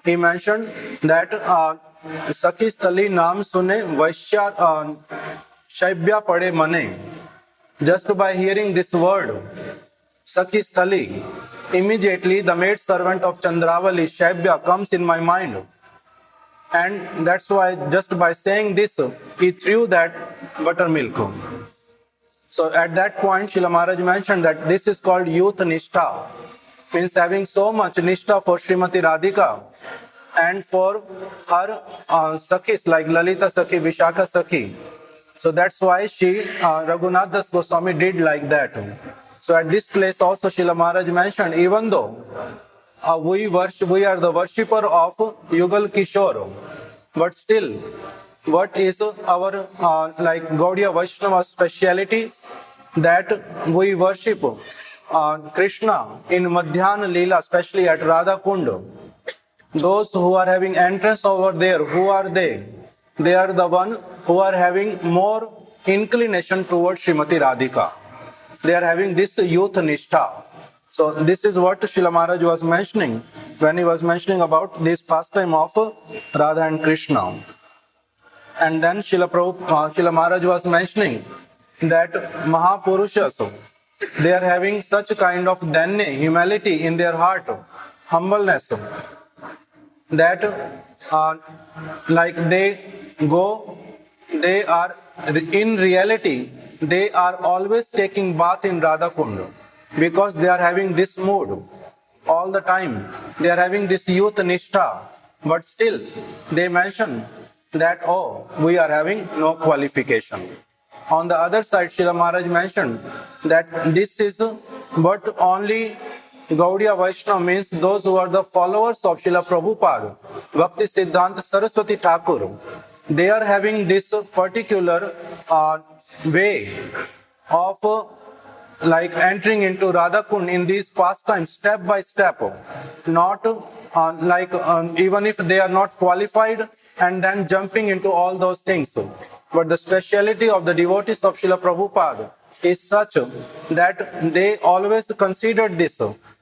he mentioned that Sakhi Sthali naam sune Vaishya Shaibya pade mane. Just by hearing this word Sakhi Sthali, immediately the maid servant of Chandravali, Shaibya, comes in my mind. And that's why just by saying this, he threw that buttermilk. So at that point, Srila Maharaj mentioned that this is called youth nishtha, means having so much nishtha for Srimati Radhika and for her Sakhis like Lalita Sakhi, Vishakha Sakhi. So that's why Raghunath Das Goswami did like that. So at this place also Srila Maharaj mentioned, even though we are the worshipper of Yugal Kishore, but still, what is our like Gaudiya Vaishnava speciality? That we worship Krishna in Madhyana Leela, especially at Radha kunda. Those who are having entrance over there, who are they? They are the one who are having more inclination towards Srimati Radhika. They are having this youth nishtha. So this is what Srila Maharaj was mentioning when he was mentioning about this pastime of Radha and Krishna. And then Srila Maharaj was mentioning that Mahapurushas, they are having such kind of danya, humility in their heart, humbleness, that like they are in reality, they are always taking bath in Radha kunda, because they are having this mood all the time. They are having this youth nishtha, but still they mention that, oh, we are having no qualification. On the other side, Srila Maharaj mentioned that this is but only Gaudiya Vaishnava, means those who are the followers of Srila Prabhupada, Bhakti Siddhanta Saraswati Thakur. They are having this particular way of like entering into Radha Kund in these pastimes step by step, not even if they are not qualified and then jumping into all those things. But the speciality of the devotees of Srila Prabhupada is such that they always considered this,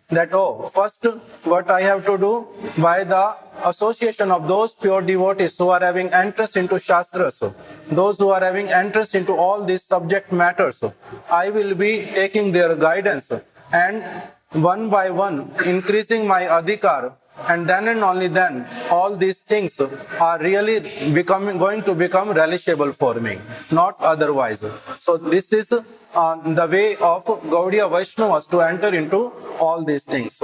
that, oh, first what I have to do, by the association of those pure devotees who are having interest into Shastras, those who are having interest into all these subject matters, I will be taking their guidance and one by one increasing my adhikar, and then and only then all these things are really going to become relishable for me, not otherwise. So this is the way of Gaudiya Vaishnavas to enter into all these things.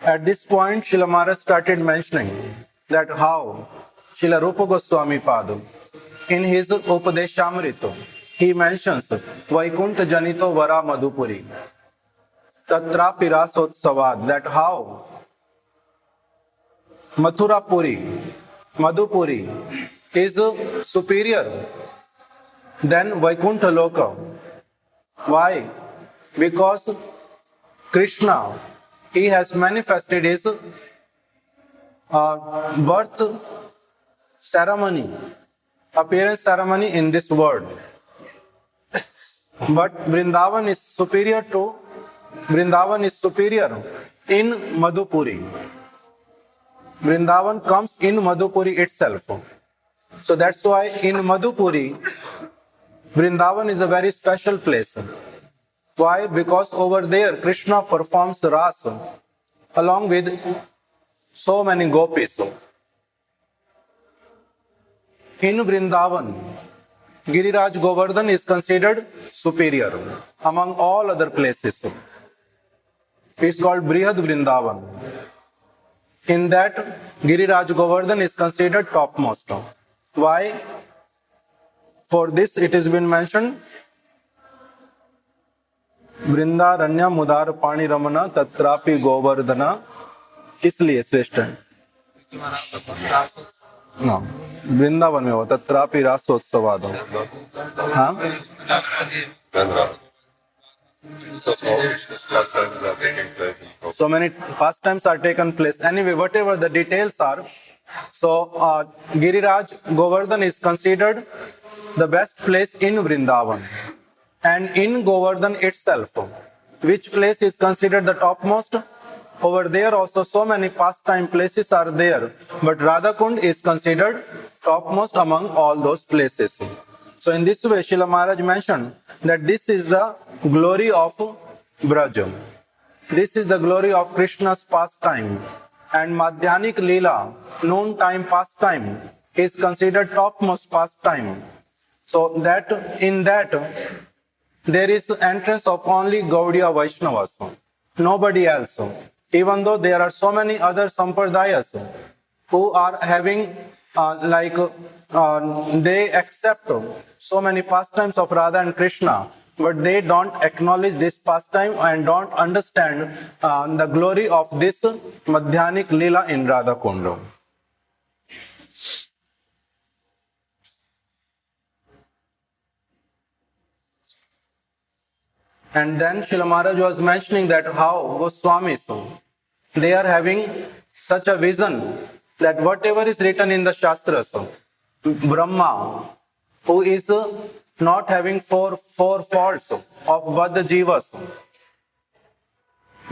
At this point, Srila Maharaj started mentioning that how Srila Rupa Goswami Padu, in his Upadeshamrita, he mentions Vaikuntha Janito Vara Madhupuri, Tatra Pirasotsavat, that how Mathura Puri, Madhupuri is superior than Vaikuntha Loka. Why? Because Krishna, he has manifested his birth ceremony, appearance ceremony in this world. But Vrindavan is superior in Madhupuri. Vrindavan comes in Madhupuri itself. So that's why in Madhupuri, Vrindavan is a very special place. Why? Because over there Krishna performs rasa along with so many gopis. In Vrindavan, Giriraj Govardhan is considered superior among all other places. It's called Brihad Vrindavan. In that, Giriraj Govardhan is considered topmost. Why? For this it has been mentioned, Vrindaranya Mudar Pani Ramana Tatrapi Govardhana, इसलिए श्रेष्ठ है. No. Vrindavan में हुआ तत्रापि रासोत्सवादम. हाँ? So many pastimes are taken place. Anyway, whatever the details are, so Giriraj Govardhan is considered the best place in Vrindavan. And in Govardhan itself, which place is considered the topmost? Over there also so many pastime places are there, but Radha Kunda is considered topmost among all those places. So in this way, Srila Mahārāja mentioned that this is the glory of Braj. This is the glory of Krishna's pastime. And Madhyanik Leela, noon time pastime, is considered topmost pastime. So that in that there is entrance of only Gaudiya Vaishnavas, nobody else. Even though there are so many other sampradayas who are having they accept so many pastimes of Radha and Krishna, but they don't acknowledge this pastime and don't understand the glory of this Madhyanik Leela in Radha Kunda. And then Srila Mahārāja was mentioning that how Goswāmis, they are having such a vision that whatever is written in the Shastras, Brahma, who is not having four faults of Baddha Jivas,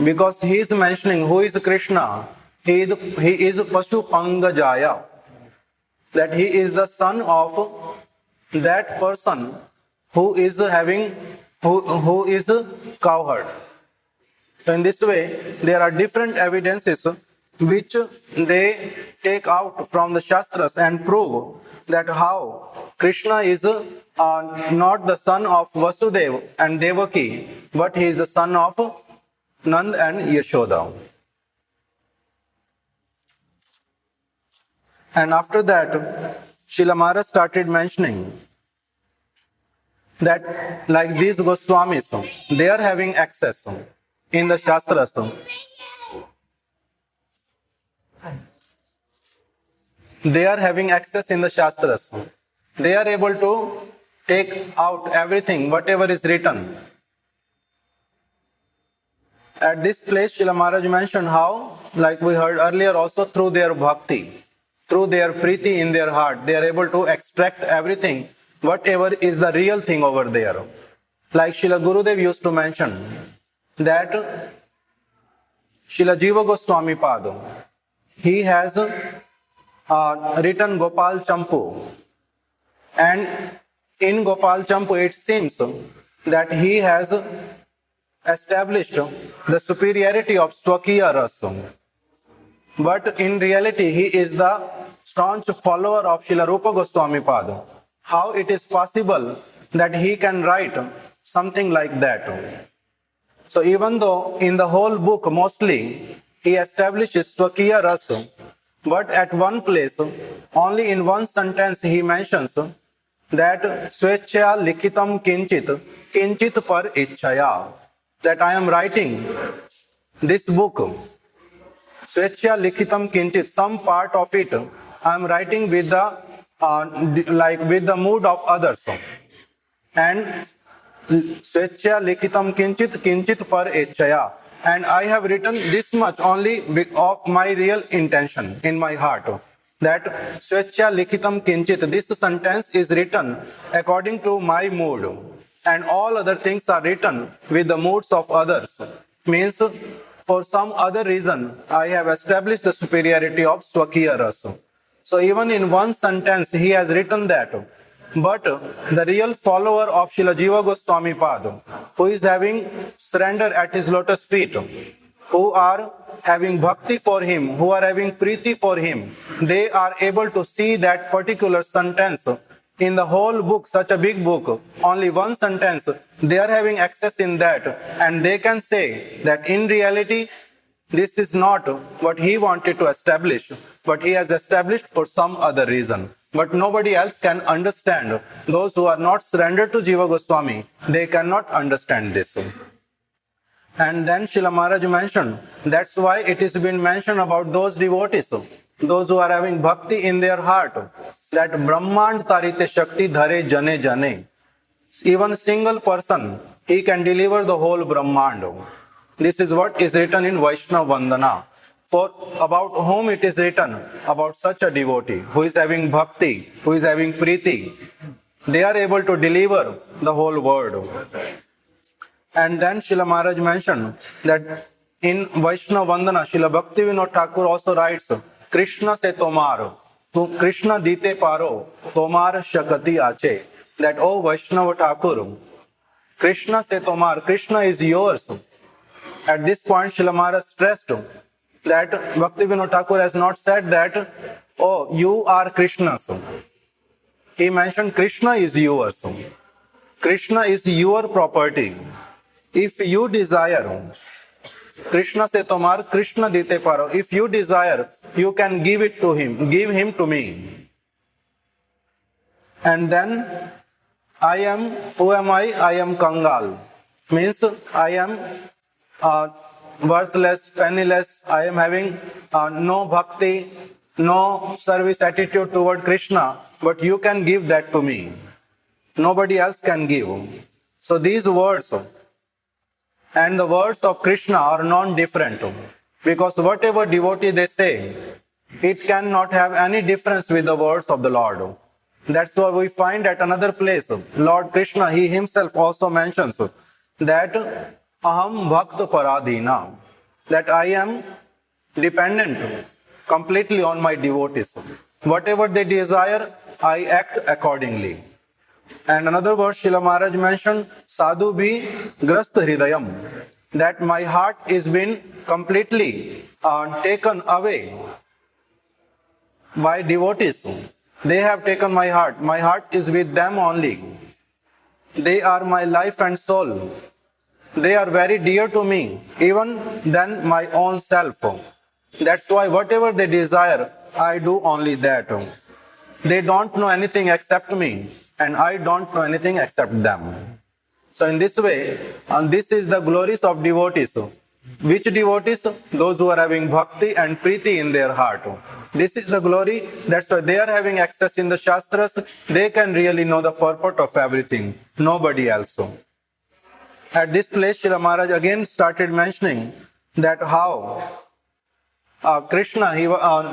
because he is mentioning who is Krishna, he is Pashu Pangajaya, that he is the son of that person who is having who is cowherd. So in this way, there are different evidences which they take out from the Shastras and prove that how Krishna is not the son of Vasudeva and Devaki, but he is the son of Nand and Yashoda. And after that, Srila Mahārāja started mentioning that like these Goswāmis, they are having access in the Shastras. They are having access in the Shastras. They are able to take out everything, whatever is written. At this place, Srila Mahārāja mentioned how, like we heard earlier also, through their bhakti, through their priti in their heart, they are able to extract everything, whatever is the real thing over there. Like Srila Gurudev used to mention that Srila Jiva Goswami Pada, he has written Gopal Champu, and in Gopal Champu it seems that he has established the superiority of Swakiya Rasa. But in reality, he is the staunch follower of Srila Rupa Goswami Pada. How it is possible that he can write something like that? So even though in the whole book mostly he establishes Swakiya Rasa, but at one place, only in one sentence he mentions that Swechya Likitam Kinchit, Kinchit Par Ichchaya, that I am writing this book, Swechya Likitam Kinchit, some part of it I am writing with the with the mood of others. And Swechya Likitam Kinchit, Kinchit Par Ichchaya. And I have written this much only of my real intention in my heart. That Swechya Likitam Kinchit, this sentence is written according to my mood. And all other things are written with the moods of others. Means for some other reason, I have established the superiority of Swakiya Rasa. So even in one sentence, he has written that. But the real follower of Srila Jiva Goswami Pada, who is having surrender at his lotus feet, who are having bhakti for him, who are having priti for him, they are able to see that particular sentence in the whole book, such a big book, only one sentence, they are having access in that, and they can say that in reality, this is not what he wanted to establish, but he has established for some other reason. But nobody else can understand. Those who are not surrendered to Jiva Goswami, they cannot understand this. And then Srila Mahārāja mentioned, that's why it has been mentioned about those devotees those who are having bhakti in their heart, that Brahmand tarite Shakti dhare jane jane. Even a single person, he can deliver the whole Brahmand. This is what is written in Vaishnava Vandana. For about whom it is written, about such a devotee who is having bhakti, who is having priti, they are able to deliver the whole world. And then Srila Maharaj mentioned that in Vaishnava Vandana, Srila Bhakti Vinod Thakur also writes, Krishna se tomar, Krishna dite paro, tomar shakati ache. That, oh Vaishnava Thakur, Krishna se tomar, Krishna is yours. At this point, Srila Maharaj stressed that Bhakti Vinod Thakur has not said that, oh, you are Krishna's. He mentioned Krishna is yours. Krishna is your property. If you desire, Krishna se tomar, Krishna dite paro. If you desire, you can give it to him, give him to me. And then, who am I? I am Kangal. Means I am worthless, penniless. I am having no bhakti, no service attitude toward Krishna, but you can give that to me. Nobody else can give. So these words and the words of Krishna are non-different, because whatever devotee they say, it cannot have any difference with the words of the Lord. That's why we find at another place, Lord Krishna, he himself also mentions that aham bhakta paradina, that I am dependent completely on my devotees. Whatever they desire, I act accordingly. And another verse Srila Maharaj mentioned, sadhu bhi grast hridayam, that my heart is been completely taken away by devotees. They have taken my heart. My heart is with them only. They are my life and soul. They are very dear to me, even than my own self. That's why whatever they desire, I do only that. They don't know anything except me, and I don't know anything except them. So in this way, and this is the glories of devotees. Which devotees? Those who are having bhakti and priti in their heart. This is the glory. That's why they are having access in the Shastras. They can really know the purport of everything. Nobody else. At this place, Srila Maharaj again started mentioning that how Krishna,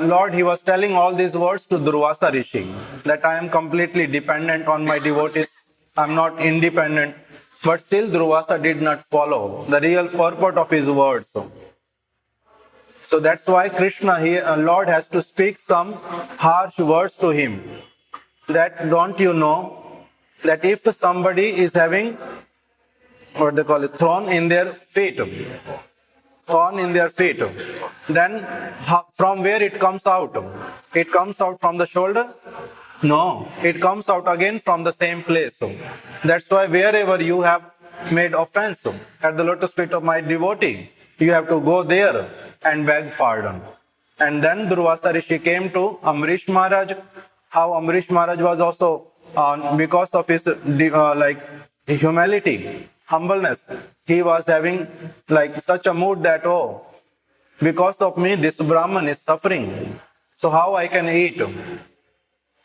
Lord, he was telling all these words to Durvasa Rishi, that I am completely dependent on my devotees. I am not independent. But still Durvasa did not follow the real purport of his words. So that's why Krishna, Lord has to speak some harsh words to him. That don't you know that if somebody is having, what they call it, thorn in their feet, then from where it comes out? It comes out from the shoulder? No, it comes out again from the same place. That's why wherever you have made offense at the lotus feet of my devotee, you have to go there and beg pardon. And then Durvasa Rishi came to Amrish Maharaj. How Amrish Maharaj was also, because of his humility, humbleness, he was having like such a mood that, oh, because of me this Brahman is suffering. So how I can eat?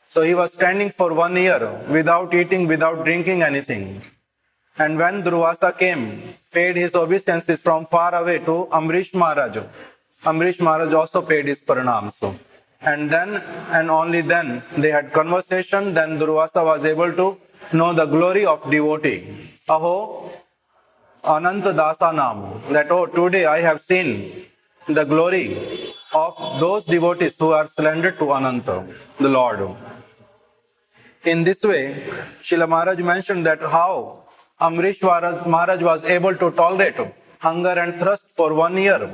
So he was standing for 1 year without eating, without drinking anything. And when Durvasa came, paid his obeisances from far away to Amrish Maharaj, Amrish Maharaj also paid his pranams. And then, and only then, they had conversation. Then Durvasa was able to know the glory of devotee. Aho, Ananta Dasa Nam, that, oh, today I have seen the glory of those devotees who are surrendered to Ananta, the Lord. In this way, Srila Maharaj mentioned that how Amrish Maharaj was able to tolerate hunger and thirst for 1 year.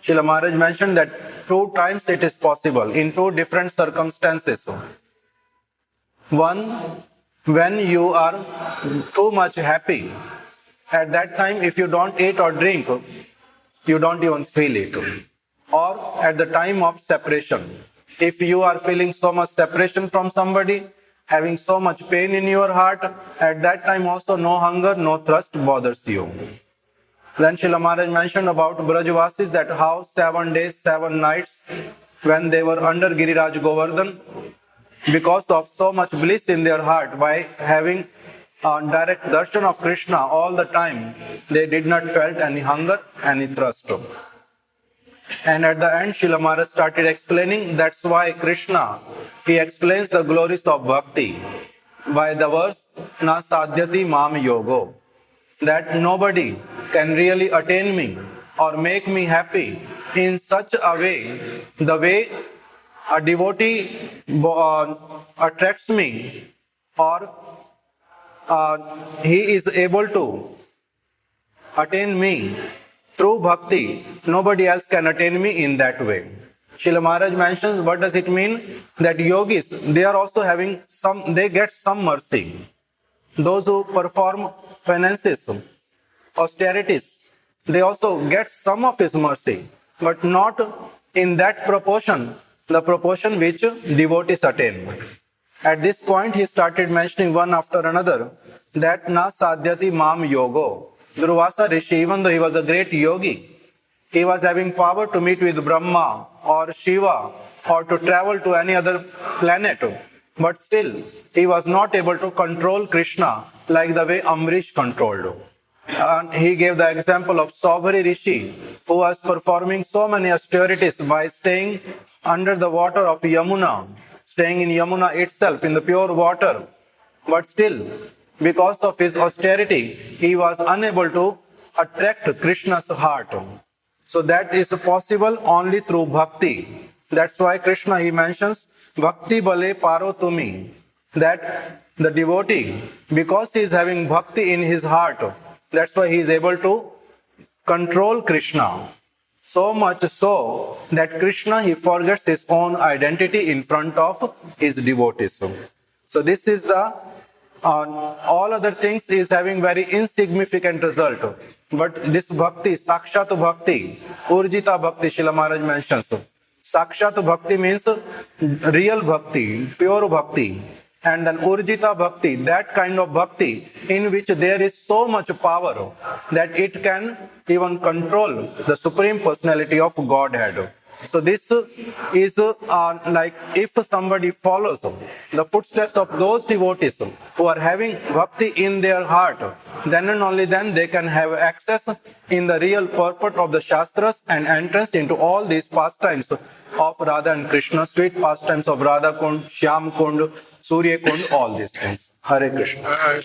Srila Maharaj mentioned that 2 times it is possible in 2 different circumstances. One, when you are too much happy, at that time if you don't eat or drink, you don't even feel it. Or at the time of separation, if you are feeling so much separation from somebody, having so much pain in your heart, at that time also no hunger, no thirst bothers you. Then Srila Maharaj mentioned about Brajvasis, that how 7 days, 7 nights when they were under Giriraj Govardhan, because of so much bliss in their heart by having direct darshan of Krishna all the time, they did not felt any hunger, any thirst. And at the end, Srila Maharaj started explaining, that's why Krishna, he explains the glories of bhakti by the verse, Na sadhyati mam yogo, that nobody can really attain me or make me happy in such a way, the way a devotee attracts me, or he is able to attain me through bhakti. Nobody else can attain me in that way. Srila Maharaj mentions, what does it mean? That yogis, they are also having they get some mercy. Those who perform penances, austerities, they also get some of his mercy, but not in that proportion, the proportion which devotees attain. At this point, he started mentioning one after another that na sadhyati mam yogo. Durvasa Rishi, even though he was a great yogi, he was having power to meet with Brahma or Shiva or to travel to any other planet, but still he was not able to control Krishna like the way Amrish controlled. And he gave the example of Saubhari Rishi, who was performing so many austerities by staying under the water of Yamuna, staying in Yamuna itself, in the pure water. But still, because of his austerity, he was unable to attract Krishna's heart. So that is possible only through bhakti. That's why Krishna, he mentions, Bhakti bale paro tumi, that the devotee, because he is having bhakti in his heart, that's why he is able to control Krishna. So much so that Krishna, he forgets his own identity in front of his devotees. So this is the, all other things is having very insignificant result. But this bhakti, sakshat bhakti, urjita bhakti, Srila Maharaj mentions. Sakshat bhakti means real bhakti, pure bhakti. And then urjita bhakti, that kind of bhakti in which there is so much power that it can even control the Supreme Personality of Godhead. So this is like if somebody follows the footsteps of those devotees who are having bhakti in their heart, then and only then they can have access in the real purport of the Shastras and entrance into all these pastimes of Radha and Krishna, sweet pastimes of Radha kunda, Shyam kunda, Surya Kunda, all these things. Hare Krishna. Hare